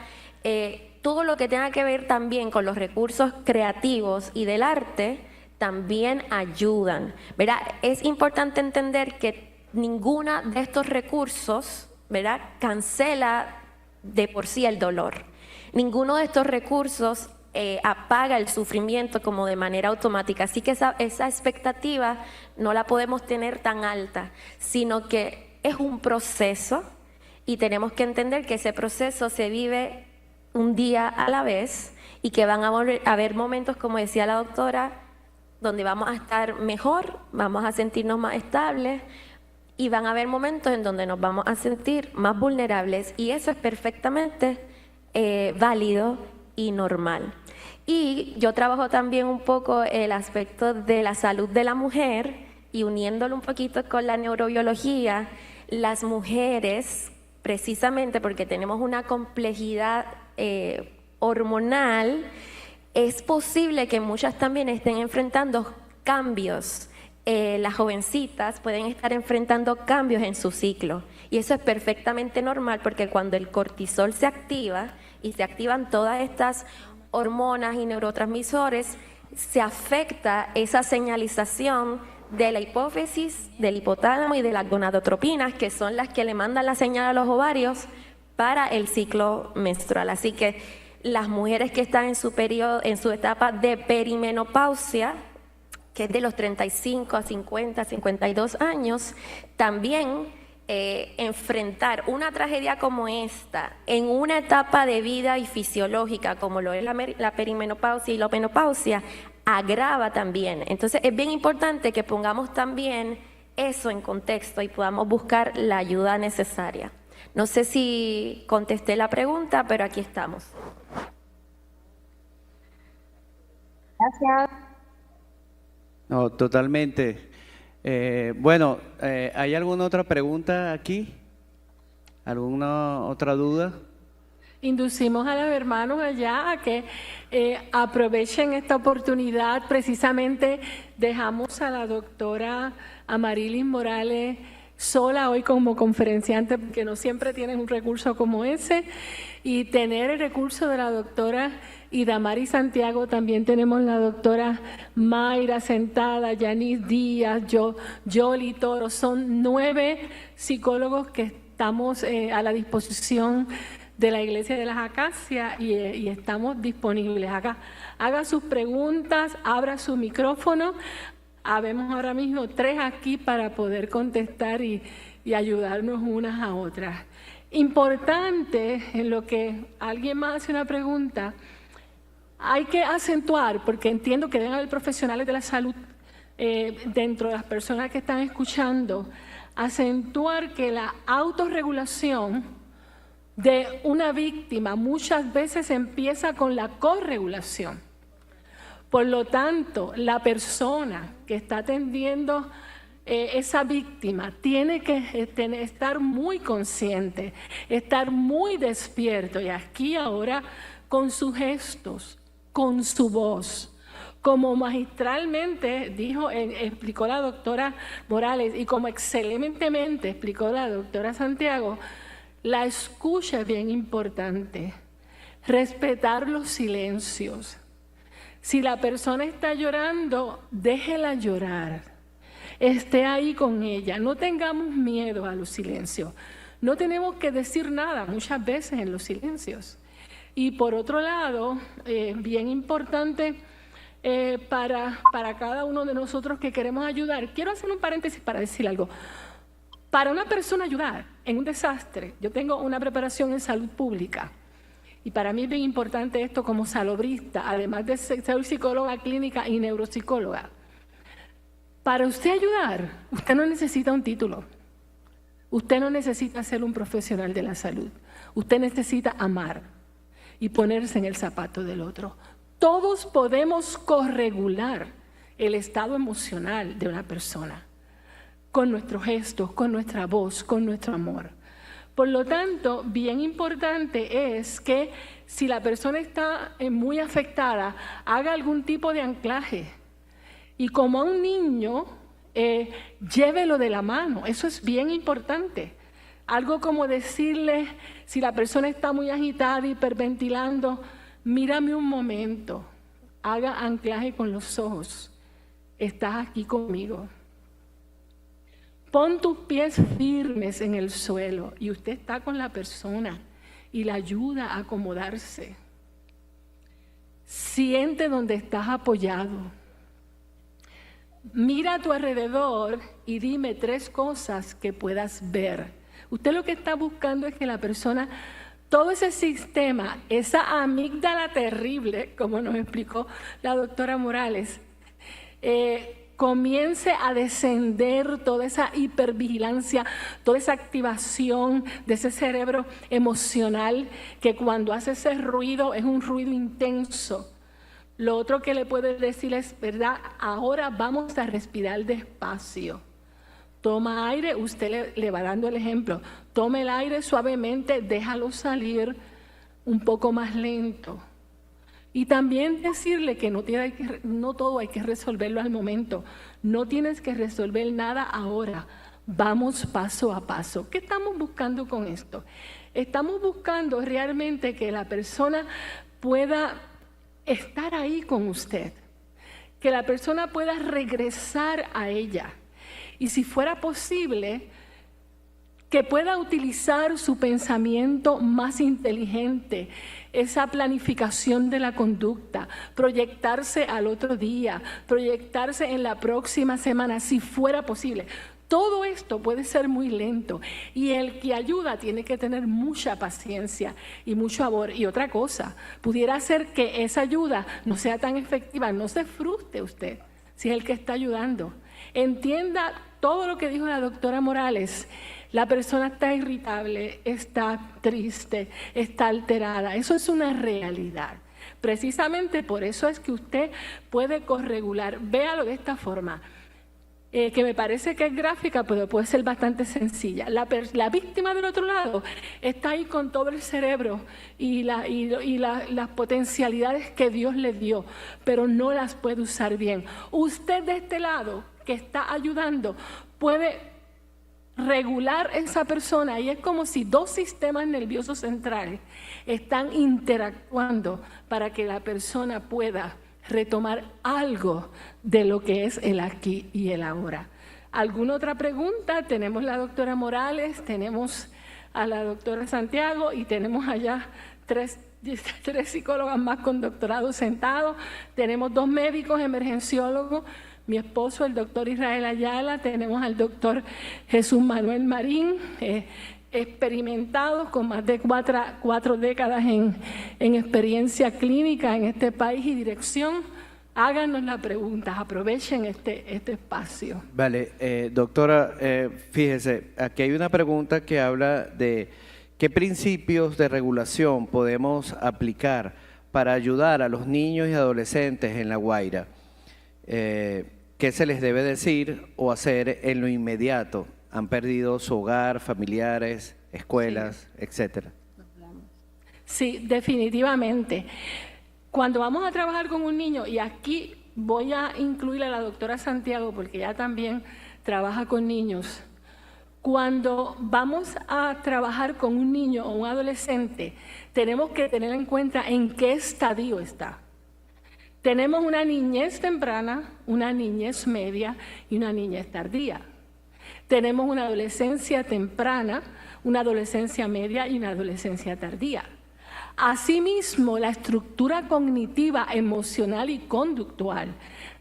S9: todo lo que tenga que ver también con los recursos creativos y del arte también ayudan, ¿verdad? Es importante entender que ninguna de estos recursos, ¿verdad?, cancela de por sí el dolor. Ninguno de estos recursos apaga el sufrimiento como de manera automática. Así que esa expectativa no la podemos tener tan alta, sino que es un proceso y tenemos que entender que ese proceso se vive un día a la vez y que van a haber momentos, como decía la doctora, donde vamos a estar mejor, vamos a sentirnos más estables, y van a haber momentos en donde nos vamos a sentir más vulnerables, y eso es perfectamente válido y normal. Y yo trabajo también un poco el aspecto de la salud de la mujer, y uniéndolo un poquito con la neurobiología, las mujeres, precisamente porque tenemos una complejidad hormonal, es posible que muchas también estén enfrentando cambios. Las jovencitas pueden estar enfrentando cambios en su ciclo, y eso es perfectamente normal porque cuando el cortisol se activa y se activan todas estas hormonas y neurotransmisores, se afecta esa señalización de la hipófisis, del hipotálamo y de las gonadotropinas, que son las que le mandan la señal a los ovarios para el ciclo menstrual. Así que las mujeres que están en su periodo, en su etapa de perimenopausia, que es de los 35 a 50, 52 años, también enfrentar una tragedia como esta en una etapa de vida y fisiológica como lo es la perimenopausia y la menopausia, agrava también. Entonces es bien importante que pongamos también eso en contexto y podamos buscar la ayuda necesaria. No sé si contesté la pregunta, pero aquí estamos.
S8: Gracias.
S1: No, totalmente. Bueno, ¿hay alguna otra pregunta aquí? ¿Alguna otra duda?
S2: Inducimos a los hermanos allá a que aprovechen esta oportunidad. Precisamente dejamos a la doctora Amarilis Morales sola hoy como conferenciante porque no siempre tienen un recurso como ese, y tener el recurso de la doctora Idamari Santiago. También tenemos la doctora Mayra sentada, Yanis Díaz, Yoli Toro. Son 9 psicólogos que estamos a la disposición de la Iglesia de las Acacias y estamos disponibles acá. Haga sus preguntas, abra su micrófono. Habemos ahora mismo 3 aquí para poder contestar y ayudarnos unas a otras. Importante, en lo que alguien más hace una pregunta, hay que acentuar, porque entiendo que deben haber profesionales de la salud dentro de las personas que están escuchando, acentuar que la autorregulación de una víctima muchas veces empieza con la corregulación. Por lo tanto, la persona que está atendiendo esa víctima tiene que estar muy consciente, estar muy despierto y aquí ahora con sus gestos, con su voz. Como magistralmente explicó la doctora Morales y como excelentemente explicó la doctora Santiago, la escucha es bien importante. Respetar los silencios. Si la persona está llorando, déjela llorar. Esté ahí con ella. No tengamos miedo a los silencios. No tenemos que decir nada muchas veces en los silencios. Y por otro lado, bien importante para cada uno de nosotros que queremos ayudar. Quiero hacer un paréntesis para decir algo. Para una persona ayudar en un desastre, yo tengo una preparación en salud pública y para mí es bien importante esto como salobrista, además de ser psicóloga clínica y neuropsicóloga. Para usted ayudar, usted no necesita un título, usted no necesita ser un profesional de la salud, usted necesita amar y ponerse en el zapato del otro. Todos podemos corregular el estado emocional de una persona con nuestros gestos, con nuestra voz, con nuestro amor. Por lo tanto, bien importante es que si la persona está muy afectada, haga algún tipo de anclaje. Y como a un niño, llévelo de la mano. Eso es bien importante. Algo como decirle, si la persona está muy agitada, hiperventilando, mírame un momento, haga anclaje con los ojos. Estás aquí conmigo. Pon tus pies firmes en el suelo y usted está con la persona y la ayuda a acomodarse. Siente donde estás apoyado. Mira a tu alrededor y dime 3 cosas que puedas ver. Usted lo que está buscando es que la persona, todo ese sistema, esa amígdala terrible, como nos explicó la doctora Morales, comience a descender toda esa hipervigilancia, toda esa activación de ese cerebro emocional que cuando hace ese ruido es un ruido intenso. Lo otro que le puedo decir es, ¿verdad? Ahora vamos a respirar despacio. Toma aire, usted le va dando el ejemplo. Tome el aire suavemente, déjalo salir un poco más lento. Y también decirle que no todo hay que resolverlo al momento. No tienes que resolver nada ahora. Vamos paso a paso. ¿Qué estamos buscando con esto? Estamos buscando realmente que la persona pueda estar ahí con usted. Que la persona pueda regresar a ella. Y si fuera posible, que pueda utilizar su pensamiento más inteligente, esa planificación de la conducta, proyectarse al otro día, proyectarse en la próxima semana, si fuera posible. Todo esto puede ser muy lento y el que ayuda tiene que tener mucha paciencia y mucho amor. Y otra cosa, pudiera ser que esa ayuda no sea tan efectiva, no se frustre usted si es el que está ayudando. Entienda todo lo que dijo la doctora Morales. La persona está irritable, está triste, está alterada. Eso es una realidad. Precisamente por eso es que usted puede corregular. Véalo de esta forma, que me parece que es gráfica, pero puede ser bastante sencilla. La víctima del otro lado está ahí con todo el cerebro y las potencialidades que Dios le dio, pero no las puede usar bien. Usted de este lado, que está ayudando, puede regular esa persona y es como si 2 sistemas nerviosos centrales están interactuando para que la persona pueda retomar algo de lo que es el aquí y el ahora. ¿Alguna otra pregunta? Tenemos la doctora Morales, tenemos a la doctora Santiago y tenemos allá tres psicólogas más con doctorado sentados, tenemos 2 médicos emergenciólogos, mi esposo, el doctor Israel Ayala, tenemos al doctor Jesús Manuel Marín, experimentados con más de 4 décadas en experiencia clínica en este país y dirección. Háganos las preguntas, aprovechen este espacio.
S1: Vale, doctora, fíjese, aquí hay una pregunta que habla de qué principios de regulación podemos aplicar para ayudar a los niños y adolescentes en La Guaira. ¿Qué se les debe decir o hacer en lo inmediato? Han perdido su hogar, familiares, escuelas, etcétera.
S2: Sí, definitivamente. Cuando vamos a trabajar con un niño, y aquí voy a incluir a la doctora Santiago porque ella también trabaja con niños, cuando vamos a trabajar con un niño o un adolescente, tenemos que tener en cuenta en qué estadio está. Tenemos una niñez temprana, una niñez media y una niñez tardía. Tenemos una adolescencia temprana, una adolescencia media y una adolescencia tardía. Asimismo, la estructura cognitiva, emocional y conductual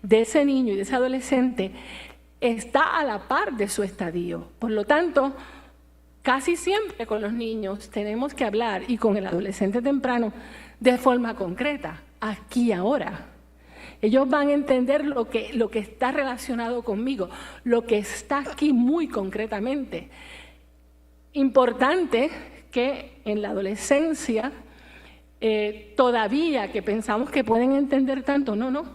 S2: de ese niño y de ese adolescente está a la par de su estadio. Por lo tanto, casi siempre con los niños tenemos que hablar, y con el adolescente temprano, de forma concreta, aquí y ahora. Ellos van a entender lo que está relacionado conmigo, lo que está aquí muy concretamente. Importante que en la adolescencia, todavía que pensamos que pueden entender tanto, no.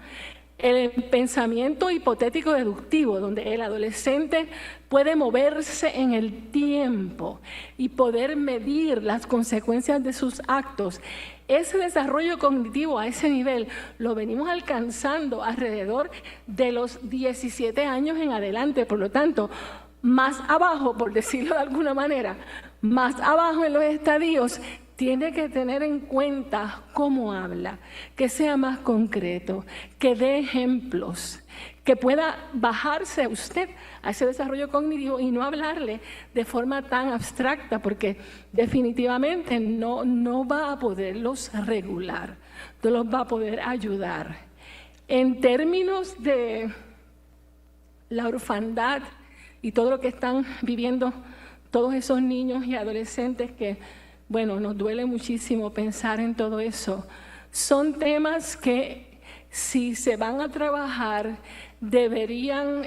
S2: El pensamiento hipotético deductivo, donde el adolescente puede moverse en el tiempo y poder medir las consecuencias de sus actos, ese desarrollo cognitivo a ese nivel lo venimos alcanzando alrededor de los 17 años en adelante. Por lo tanto, más abajo, por decirlo de alguna manera, más abajo en los estadios, tiene que tener en cuenta cómo habla, que sea más concreto, que dé ejemplos, que pueda bajarse usted a ese desarrollo cognitivo y no hablarle de forma tan abstracta, porque definitivamente no va a poderlos regular, no los va a poder ayudar. En términos de la orfandad y todo lo que están viviendo todos esos niños y adolescentes que, bueno, nos duele muchísimo pensar en todo eso. Son temas que, si se van a trabajar, deberían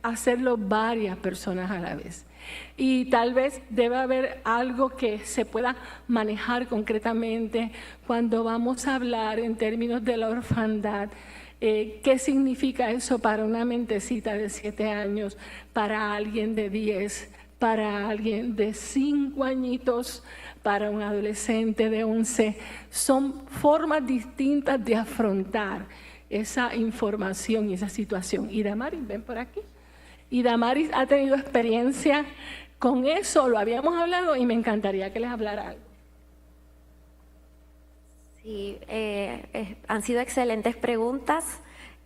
S2: hacerlo varias personas a la vez. Y tal vez debe haber algo que se pueda manejar concretamente cuando vamos a hablar en términos de la orfandad. ¿Qué significa eso para una mentecita de 7 años, para alguien de 10, para alguien de 5 añitos, para un adolescente de 11? Son formas distintas de afrontar esa información y esa situación. Y Damaris, ven por aquí. Y Damaris ha tenido experiencia con eso, lo habíamos hablado y me encantaría que les hablara algo.
S9: Sí, han sido excelentes preguntas.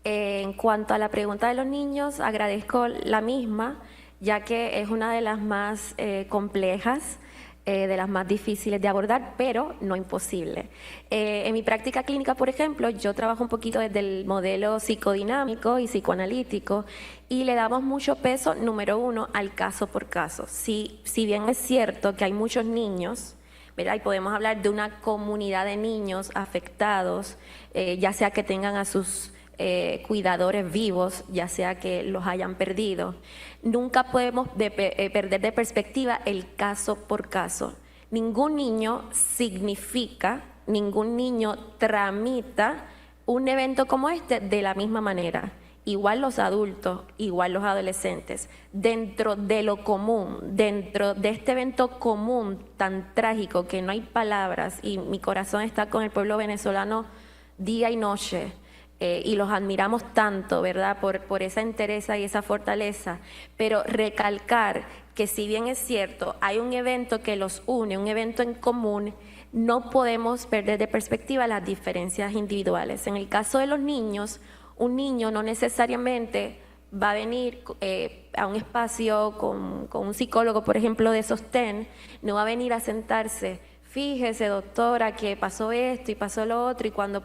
S9: En cuanto a la pregunta de los niños, agradezco la misma, ya que es una de las más complejas, de las más difíciles de abordar, pero no imposible. En mi práctica clínica, por ejemplo, yo trabajo un poquito desde el modelo psicodinámico y psicoanalítico y le damos mucho peso, número 1, al caso por caso. Si bien es cierto que hay muchos niños, ¿verdad? Y podemos hablar de una comunidad de niños afectados, ya sea que tengan a sus cuidadores vivos, ya sea que los hayan perdido. Nunca podemos perder de perspectiva el caso por caso. Ningún niño significa, ningún niño tramita un evento como este de la misma manera. Igual los adultos, igual los adolescentes. Dentro de lo común, dentro de este evento común tan trágico que no hay palabras, y mi corazón está con el pueblo venezolano día y noche, y los admiramos tanto, ¿verdad?, por esa entereza y esa fortaleza, pero recalcar que si bien es cierto, hay un evento que los une, un evento en común, no podemos perder de perspectiva las diferencias individuales. En el caso de los niños, un niño no necesariamente va a venir a un espacio con un psicólogo, por ejemplo, de sostén, no va a venir a sentarse, fíjese, doctora, que pasó esto y pasó lo otro, y cuando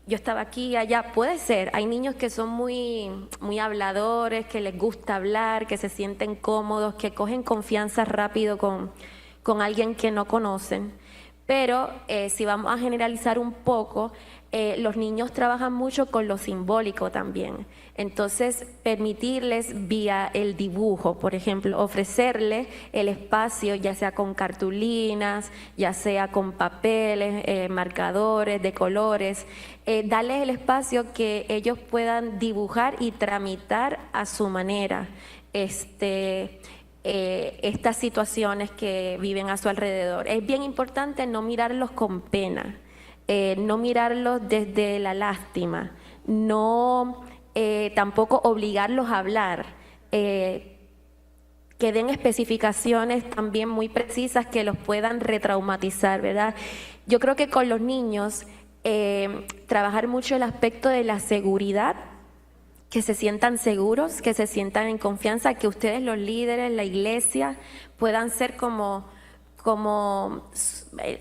S9: yo estaba aquí y allá. Puede ser, hay niños que son muy habladores, que les gusta hablar, que se sienten cómodos, que cogen confianza rápido con alguien que no conocen. Pero si vamos a generalizar un poco, los niños trabajan mucho con lo simbólico también. Entonces, permitirles vía el dibujo, por ejemplo, ofrecerles el espacio, ya sea con cartulinas, ya sea con papeles, marcadores de colores, darles el espacio que ellos puedan dibujar y tramitar a su manera estas situaciones que viven a su alrededor. Es bien importante no mirarlos con pena, no mirarlos desde la lástima, no tampoco obligarlos a hablar, que den especificaciones también muy precisas que los puedan retraumatizar, ¿verdad? Yo creo que con los niños trabajar mucho el aspecto de la seguridad, que se sientan seguros, que se sientan en confianza, que ustedes los líderes, la iglesia, puedan ser como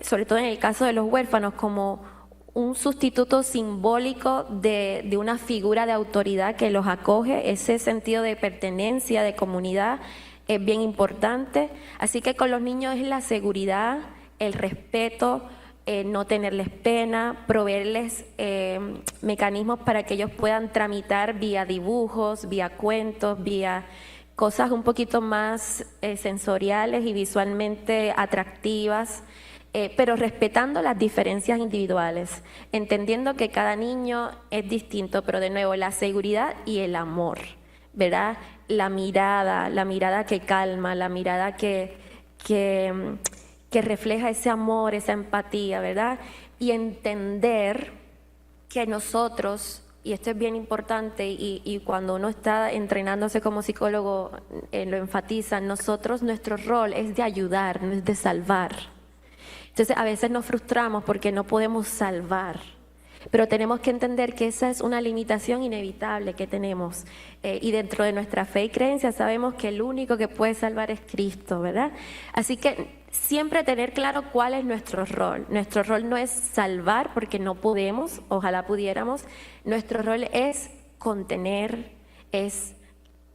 S9: sobre todo en el caso de los huérfanos, como un sustituto simbólico de una figura de autoridad que los acoge. Ese sentido de pertenencia, de comunidad, es bien importante. Así que con los niños es la seguridad, el respeto, no tenerles pena, proveerles mecanismos para que ellos puedan tramitar vía dibujos, vía cuentos, vía cosas un poquito más sensoriales y visualmente atractivas, pero respetando las diferencias individuales, entendiendo que cada niño es distinto, pero de nuevo la seguridad y el amor, ¿verdad? La mirada que calma, la mirada que refleja ese amor, esa empatía, ¿verdad? Y entender que nosotros, y esto es bien importante, y cuando uno está entrenándose como psicólogo lo enfatiza, nuestro rol es de ayudar, no es de salvar. Entonces a veces nos frustramos porque no podemos salvar, pero tenemos que entender que esa es una limitación inevitable que tenemos, y dentro de nuestra fe y creencia sabemos que el único que puede salvar es Cristo, ¿verdad? Así que siempre tener claro cuál es nuestro rol. Nuestro rol no es salvar porque no podemos, ojalá pudiéramos. Nuestro rol es contener, es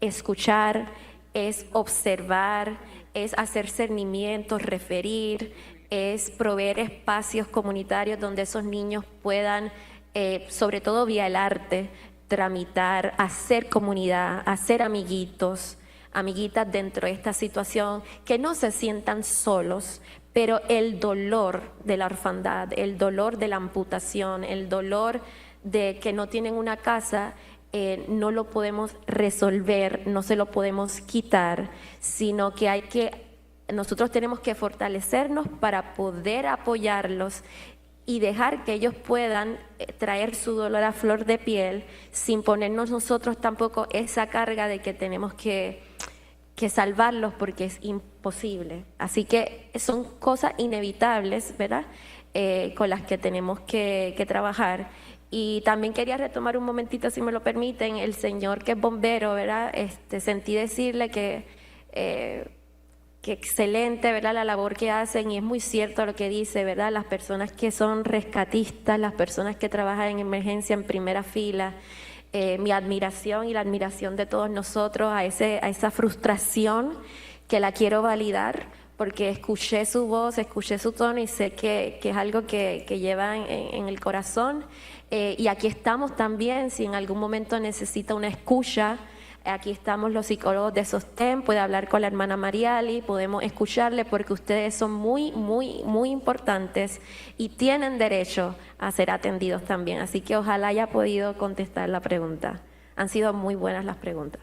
S9: escuchar, es observar, es hacer cernimientos, referir, es proveer espacios comunitarios donde esos niños puedan, sobre todo vía el arte, tramitar, hacer comunidad, hacer amiguitos, amiguitas dentro de esta situación, que no se sientan solos, pero el dolor de la orfandad, el dolor de la amputación, el dolor de que no tienen una casa, no lo podemos resolver, no se lo podemos quitar, sino que nosotros tenemos que fortalecernos para poder apoyarlos y dejar que ellos puedan traer su dolor a flor de piel sin ponernos nosotros tampoco esa carga de que tenemos que salvarlos porque es imposible. Así que son cosas inevitables, ¿verdad? Con las que tenemos que trabajar. Y también quería retomar un momentito, si me lo permiten, el señor que es bombero, ¿verdad? Sentí decirle que excelente, ¿verdad?, la labor que hacen, y es muy cierto lo que dice, ¿verdad? Las personas que son rescatistas, las personas que trabajan en emergencia en primera fila, mi admiración y la admiración de todos nosotros a esa frustración, que la quiero validar, porque escuché su voz, escuché su tono y sé que es algo que lleva en el corazón. Y aquí estamos también, si en algún momento necesita una escucha, aquí estamos los psicólogos de sostén, puede hablar con la hermana Mariali, podemos escucharle porque ustedes son muy, muy, muy importantes y tienen derecho a ser atendidos también. Así que ojalá haya podido contestar la pregunta. Han sido muy buenas las preguntas.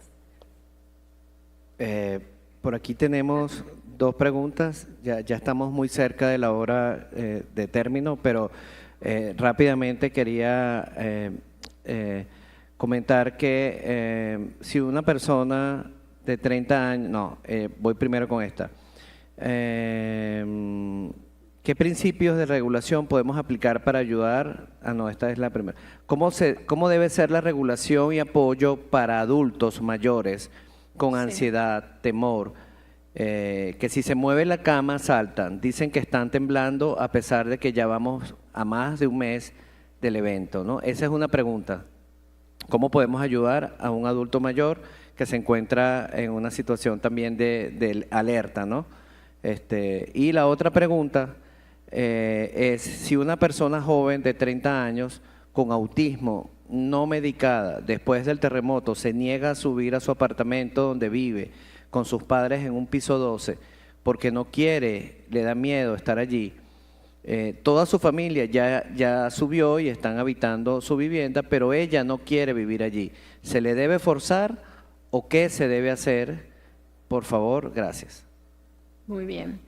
S1: Por aquí tenemos dos preguntas, ya estamos muy cerca de la hora de término, pero rápidamente quería comentar que si una persona de 30 años, voy primero con esta, ¿Qué principios de regulación podemos aplicar para ayudar? Ah, no, esta es la primera. ¿Cómo debe ser la regulación y apoyo para adultos mayores con ansiedad, temor, que si se mueve la cama saltan, dicen que están temblando a pesar de que ya vamos a más de un mes del evento, ¿no? Esa es una pregunta. ¿Cómo podemos ayudar a un adulto mayor que se encuentra en una situación también de alerta, ¿no? Y la otra pregunta es si una persona joven de 30 años con autismo no medicada después del terremoto se niega a subir a su apartamento donde vive con sus padres en un piso 12 porque no quiere, le da miedo estar allí. Toda su familia ya subió y están habitando su vivienda, pero ella no quiere vivir allí. ¿Se le debe forzar o qué se debe hacer? Por favor, gracias.
S2: Muy bien.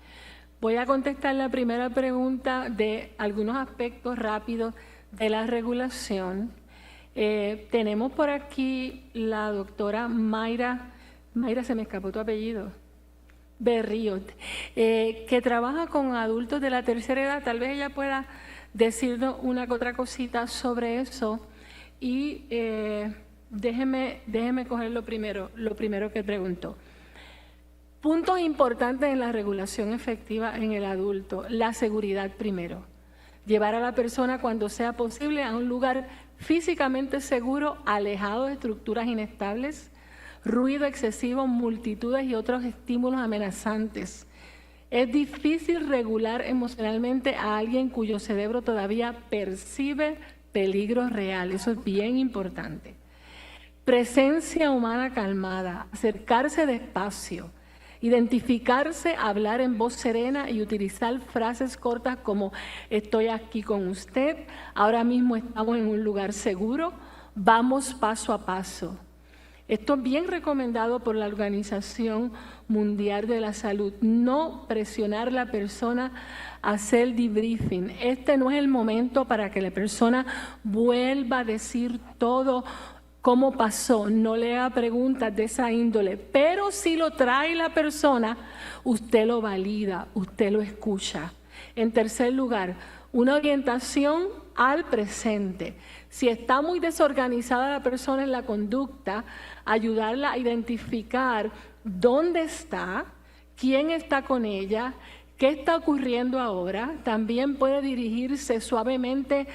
S2: Voy a contestar la primera pregunta de algunos aspectos rápidos de la regulación. Tenemos por aquí la doctora Mayra, se me escapó tu apellido, Berriot, que trabaja con adultos de la tercera edad. Tal vez ella pueda decirnos una que otra cosita sobre eso. Y déjeme coger lo primero que preguntó. Puntos importantes en la regulación efectiva en el adulto. La seguridad primero. Llevar a la persona cuando sea posible a un lugar físicamente seguro, alejado de estructuras inestables, ruido excesivo, multitudes y otros estímulos amenazantes. Es difícil regular emocionalmente a alguien cuyo cerebro todavía percibe peligros reales. Eso es bien importante. Presencia humana calmada, acercarse despacio, identificarse, hablar en voz serena y utilizar frases cortas como estoy aquí con usted, ahora mismo estamos en un lugar seguro, vamos paso a paso. Esto es bien recomendado por la Organización Mundial de la Salud. No presionar a la persona a hacer debriefing. Este no es el momento para que la persona vuelva a decir todo cómo pasó, no le haga preguntas de esa índole, pero si lo trae la persona, usted lo valida, usted lo escucha. En tercer lugar, una orientación al presente. Si está muy desorganizada la persona en la conducta, ayudarla a identificar dónde está, quién está con ella, qué está ocurriendo ahora. También puede dirigirse suavemente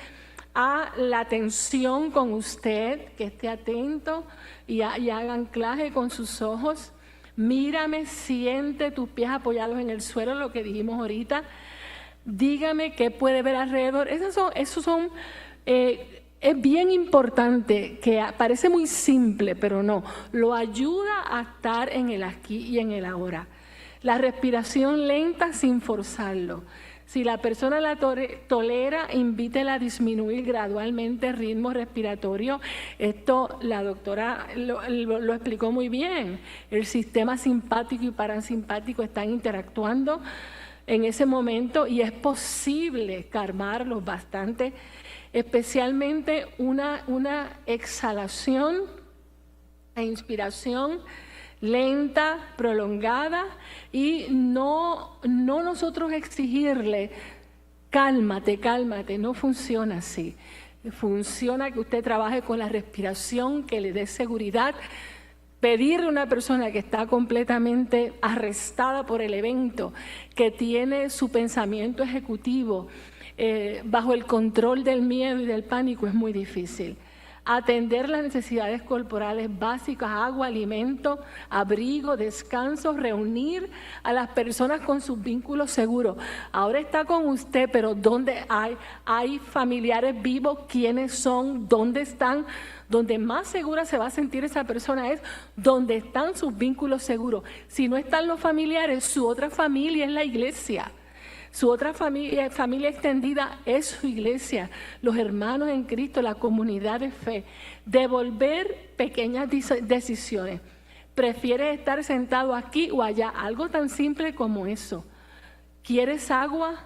S2: a la atención con usted, que esté atento y haga anclaje con sus ojos. Mírame, siente tus pies apoyados en el suelo, lo que dijimos ahorita. Dígame qué puede ver alrededor. Es bien importante, que parece muy simple, pero no. Lo ayuda a estar en el aquí y en el ahora. La respiración lenta sin forzarlo. Si la persona la tolera, invítela a disminuir gradualmente el ritmo respiratorio. Esto la doctora lo explicó muy bien. El sistema simpático y parasimpático están interactuando en ese momento y es posible calmarlos bastante, especialmente una exhalación e inspiración lenta, prolongada, y no nosotros exigirle cálmate, no funciona así. Funciona que usted trabaje con la respiración, que le dé seguridad. Pedirle a una persona que está completamente arrestada por el evento, que tiene su pensamiento ejecutivo bajo el control del miedo y del pánico, es muy difícil. Atender las necesidades corporales básicas, agua, alimento, abrigo, descanso, reunir a las personas con sus vínculos seguros. Ahora está con usted, pero ¿dónde hay familiares vivos? ¿Quiénes son? ¿Dónde están? Donde más segura se va a sentir esa persona es donde están sus vínculos seguros. Si no están los familiares, su otra familia es la iglesia. Su otra familia extendida es su iglesia, los hermanos en Cristo, la comunidad de fe. Devolver pequeñas decisiones. ¿Prefieres estar sentado aquí o allá? Algo tan simple como eso. ¿Quieres agua?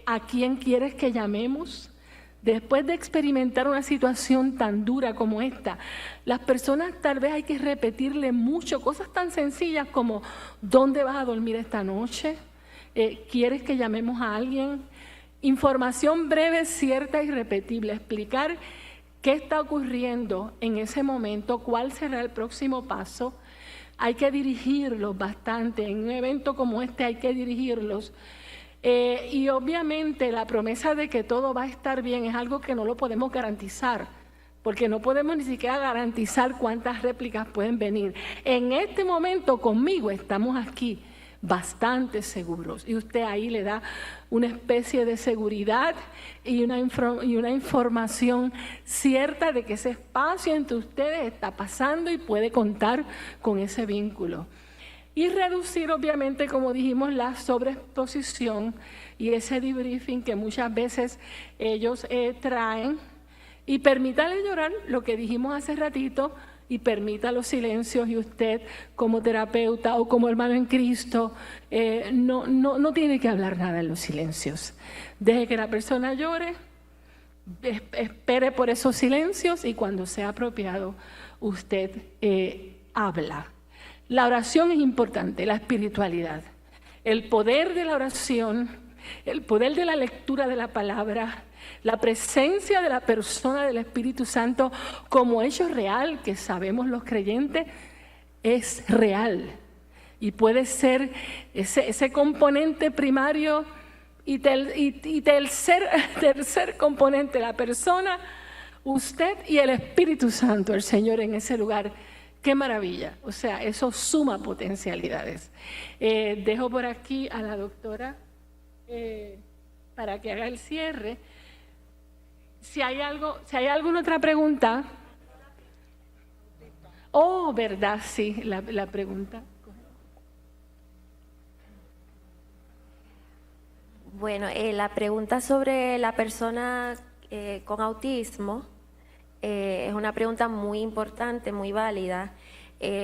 S2: ¿A quién quieres que llamemos? Después de experimentar una situación tan dura como esta, las personas tal vez hay que repetirle mucho, cosas tan sencillas como ¿dónde vas a dormir esta noche? ¿Quieres que llamemos a alguien? Información breve, cierta y repetible. Explicar qué está ocurriendo en ese momento, cuál será el próximo paso. Hay que dirigirlos bastante. En un evento como este hay que dirigirlos. Y obviamente la promesa de que todo va a estar bien es algo que no lo podemos garantizar, porque no podemos ni siquiera garantizar cuántas réplicas pueden venir. En este momento conmigo estamos aquí bastante seguros y usted ahí le da una especie de seguridad y una información cierta de que ese espacio entre ustedes está pasando y puede contar con ese vínculo. Y reducir, obviamente, como dijimos, la sobreexposición y ese debriefing que muchas veces ellos traen, y permítale llorar, lo que dijimos hace ratito, y permita los silencios, y usted como terapeuta o como hermano en Cristo no tiene que hablar nada en los silencios. Deje que la persona llore, espere por esos silencios y cuando sea apropiado usted habla. La oración es importante, la espiritualidad, el poder de la oración, el poder de la lectura de la palabra, la presencia de la persona del Espíritu Santo como hecho real, que sabemos los creyentes, es real. Y puede ser ese componente primario y tercer componente, la persona, usted y el Espíritu Santo, el Señor en ese lugar. ¡Qué maravilla! O sea, eso suma potencialidades. Dejo por aquí a la doctora para que haga el cierre. Si hay alguna otra pregunta. Oh, ¿verdad? Sí, la pregunta.
S9: Bueno, la pregunta sobre la persona con autismo es una pregunta muy importante, muy válida.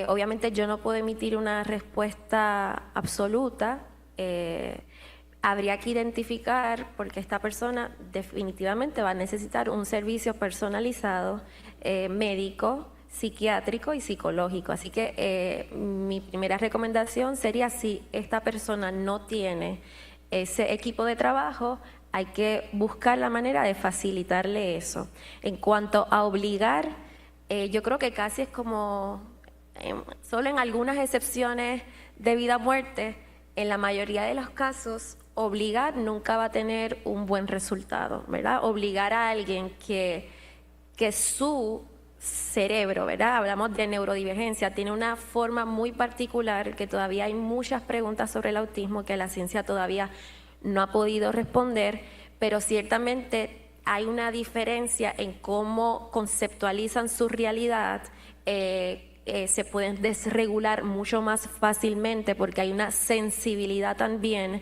S9: Obviamente yo no puedo emitir una respuesta absoluta. Habría que identificar, porque esta persona definitivamente va a necesitar un servicio personalizado, médico, psiquiátrico y psicológico. Así que mi primera recomendación sería, si esta persona no tiene ese equipo de trabajo, hay que buscar la manera de facilitarle eso. En cuanto a obligar, yo creo que casi es como, solo en algunas excepciones de vida o muerte, en la mayoría de los casos, obligar nunca va a tener un buen resultado, ¿verdad? Obligar a alguien que su cerebro, ¿verdad? Hablamos de neurodivergencia, tiene una forma muy particular, que todavía hay muchas preguntas sobre el autismo que la ciencia todavía no ha podido responder, pero ciertamente hay una diferencia en cómo conceptualizan su realidad. Se pueden desregular mucho más fácilmente porque hay una sensibilidad también.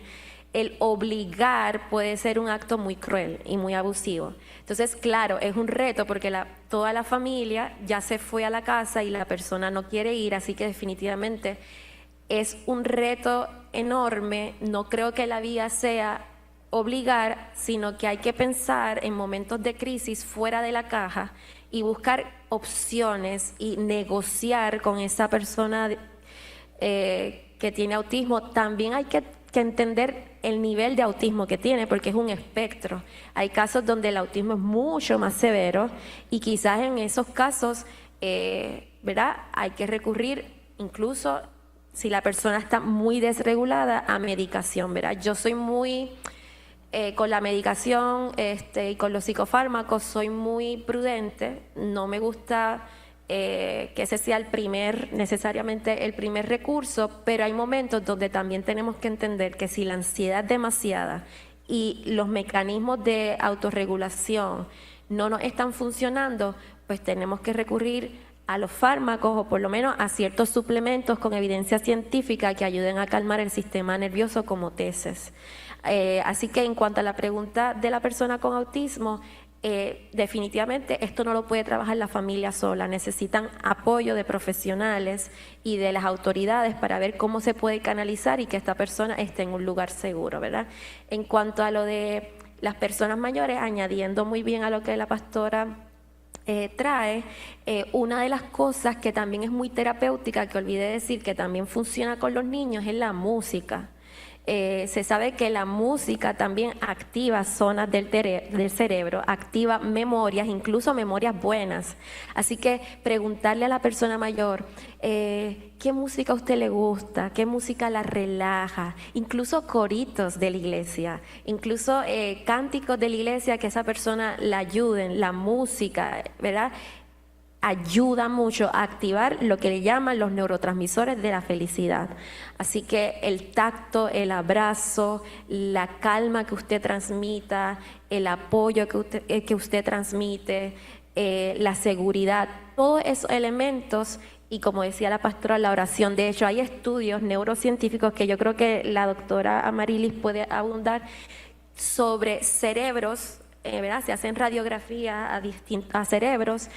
S9: El obligar puede ser un acto muy cruel y muy abusivo. Entonces, claro, es un reto porque toda la familia ya se fue a la casa y la persona no quiere ir, así que definitivamente es un reto enorme. No creo que la vía sea obligar, sino que hay que pensar en momentos de crisis fuera de la caja y buscar opciones y negociar con esa persona que tiene autismo. También hay que entender el nivel de autismo que tiene, porque es un espectro. Hay casos donde el autismo es mucho más severo y quizás en esos casos, ¿verdad? Hay que recurrir, incluso si la persona está muy desregulada, a medicación, ¿verdad? Yo soy muy, con la medicación y con los psicofármacos, soy muy prudente. No me gusta que ese sea necesariamente el primer recurso, pero hay momentos donde también tenemos que entender que si la ansiedad es demasiada y los mecanismos de autorregulación no nos están funcionando, pues tenemos que recurrir a los fármacos o por lo menos a ciertos suplementos con evidencia científica que ayuden a calmar el sistema nervioso, como TESES. Así que en cuanto a la pregunta de la persona con autismo, definitivamente esto no lo puede trabajar la familia sola. Necesitan apoyo de profesionales y de las autoridades para ver cómo se puede canalizar y que esta persona esté en un lugar seguro, ¿verdad? En cuanto a lo de las personas mayores, añadiendo muy bien a lo que la pastora trae, una de las cosas que también es muy terapéutica, que olvidé decir que también funciona con los niños, es la música. se sabe que la música también activa zonas del cerebro, activa memorias, incluso memorias buenas. Así que preguntarle a la persona mayor, ¿qué música a usted le gusta? ¿Qué música la relaja? Incluso coritos de la iglesia, incluso cánticos de la iglesia que esa persona la ayuden, la música, ¿verdad? Ayuda mucho a activar lo que le llaman los neurotransmisores de la felicidad. Así que el tacto, el abrazo, la calma que usted transmita, el apoyo que usted transmite, la seguridad, todos esos elementos, y como decía la pastora, la oración. De hecho, hay estudios neurocientíficos que yo creo que la doctora Amarilis puede abundar sobre cerebros, ¿verdad? Se hacen radiografías a cerebros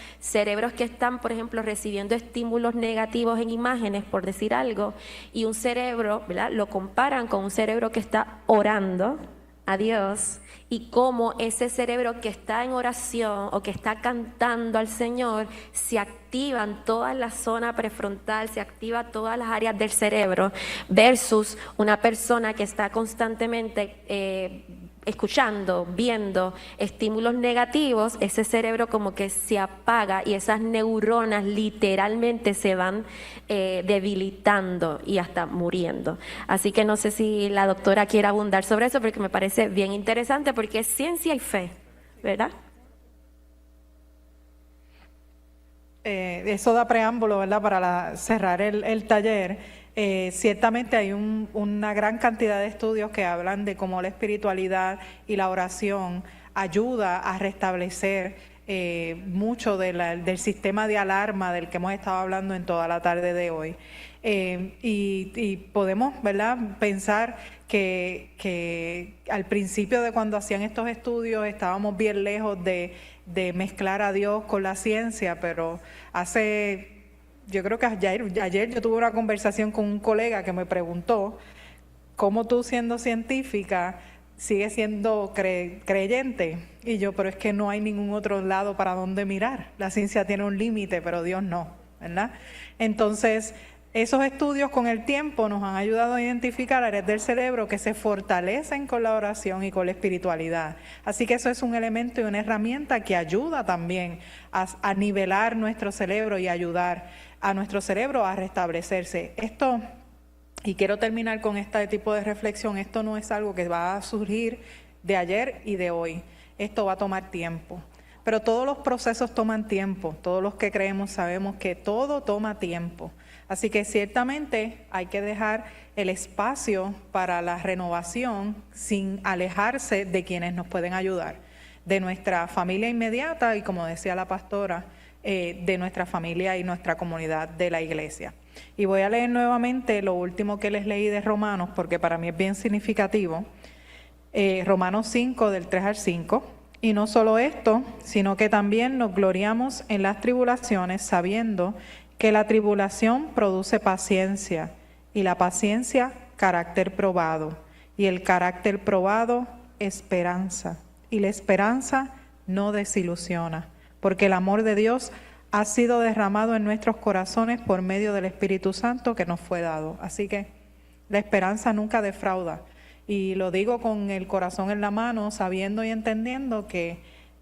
S9: que están, por ejemplo, recibiendo estímulos negativos en imágenes, por decir algo, y un cerebro, ¿verdad? Lo comparan con un cerebro que está orando a Dios, y cómo ese cerebro que está en oración o que está cantando al Señor, se activan toda la zona prefrontal, se activa todas las áreas del cerebro, versus una persona que está constantemente escuchando, viendo estímulos negativos. Ese cerebro como que se apaga y esas neuronas literalmente se van debilitando y hasta muriendo. Así que no sé si la doctora quiere abundar sobre eso, porque me parece bien interesante, porque es ciencia y fe, ¿verdad?
S3: Eso da preámbulo, ¿verdad?, para cerrar el taller. Ciertamente hay una gran cantidad de estudios que hablan de cómo la espiritualidad y la oración ayuda a restablecer mucho del sistema de alarma del que hemos estado hablando en toda la tarde de hoy. Y podemos, ¿verdad?, pensar que al principio de cuando hacían estos estudios estábamos bien lejos de mezclar a Dios con la ciencia, pero yo creo que ayer yo tuve una conversación con un colega que me preguntó cómo tú, siendo científica, sigues siendo creyente. Y yo, pero es que no hay ningún otro lado para donde mirar. La ciencia tiene un límite, pero Dios no, ¿verdad? Entonces, esos estudios con el tiempo nos han ayudado a identificar áreas del cerebro que se fortalecen con la oración y con la espiritualidad. Así que eso es un elemento y una herramienta que ayuda también a nivelar nuestro cerebro y ayudar a nuestro cerebro a restablecerse. Esto, y quiero terminar con este tipo de reflexión, esto no es algo que va a surgir de ayer y de hoy. Esto va a tomar tiempo. Pero todos los procesos toman tiempo. Todos los que creemos sabemos que todo toma tiempo. Así que ciertamente hay que dejar el espacio para la renovación sin alejarse de quienes nos pueden ayudar, de nuestra familia inmediata y, como decía la pastora, de nuestra familia y nuestra comunidad de la iglesia. Y voy a leer nuevamente lo último que les leí de Romanos, porque para mí es bien significativo. Romanos 5, del 3 al 5. Y no solo esto, sino que también nos gloriamos en las tribulaciones, sabiendo que la tribulación produce paciencia, y la paciencia carácter probado, y el carácter probado esperanza, y la esperanza no desilusiona, porque el amor de Dios ha sido derramado en nuestros corazones por medio del Espíritu Santo que nos fue dado. Así que la esperanza nunca defrauda. Y lo digo con el corazón en la mano, sabiendo y entendiendo que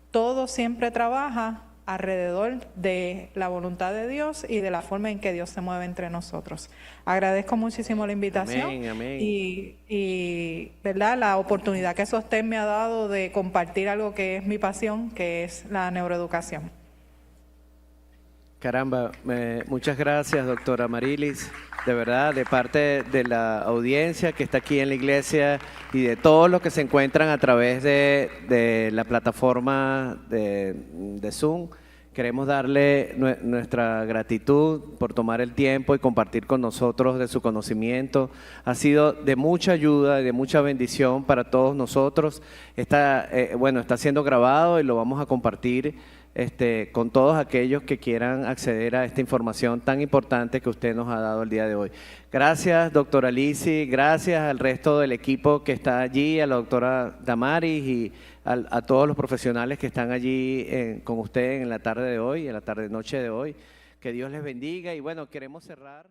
S3: todo siempre trabaja alrededor de la voluntad de Dios y de la forma en que Dios se mueve entre nosotros. Agradezco muchísimo la invitación.
S1: Amén, amén.
S3: Y ¿verdad?, la oportunidad que Sostén me ha dado de compartir algo que es mi pasión, que es la neuroeducación.
S1: Caramba, muchas gracias, doctora Amarilis. De verdad, de parte de la audiencia que está aquí en la iglesia y de todos los que se encuentran a través de la plataforma de Zoom, queremos darle nuestra gratitud por tomar el tiempo y compartir con nosotros de su conocimiento. Ha sido de mucha ayuda y de mucha bendición para todos nosotros. Está siendo grabado y lo vamos a compartir con todos aquellos que quieran acceder a esta información tan importante que usted nos ha dado el día de hoy. Gracias, doctora Lisi, gracias al resto del equipo que está allí, a la doctora Damaris y a todos los profesionales que están allí con usted en la tarde de hoy, en la tarde-noche de hoy. Que Dios les bendiga y bueno, queremos cerrar.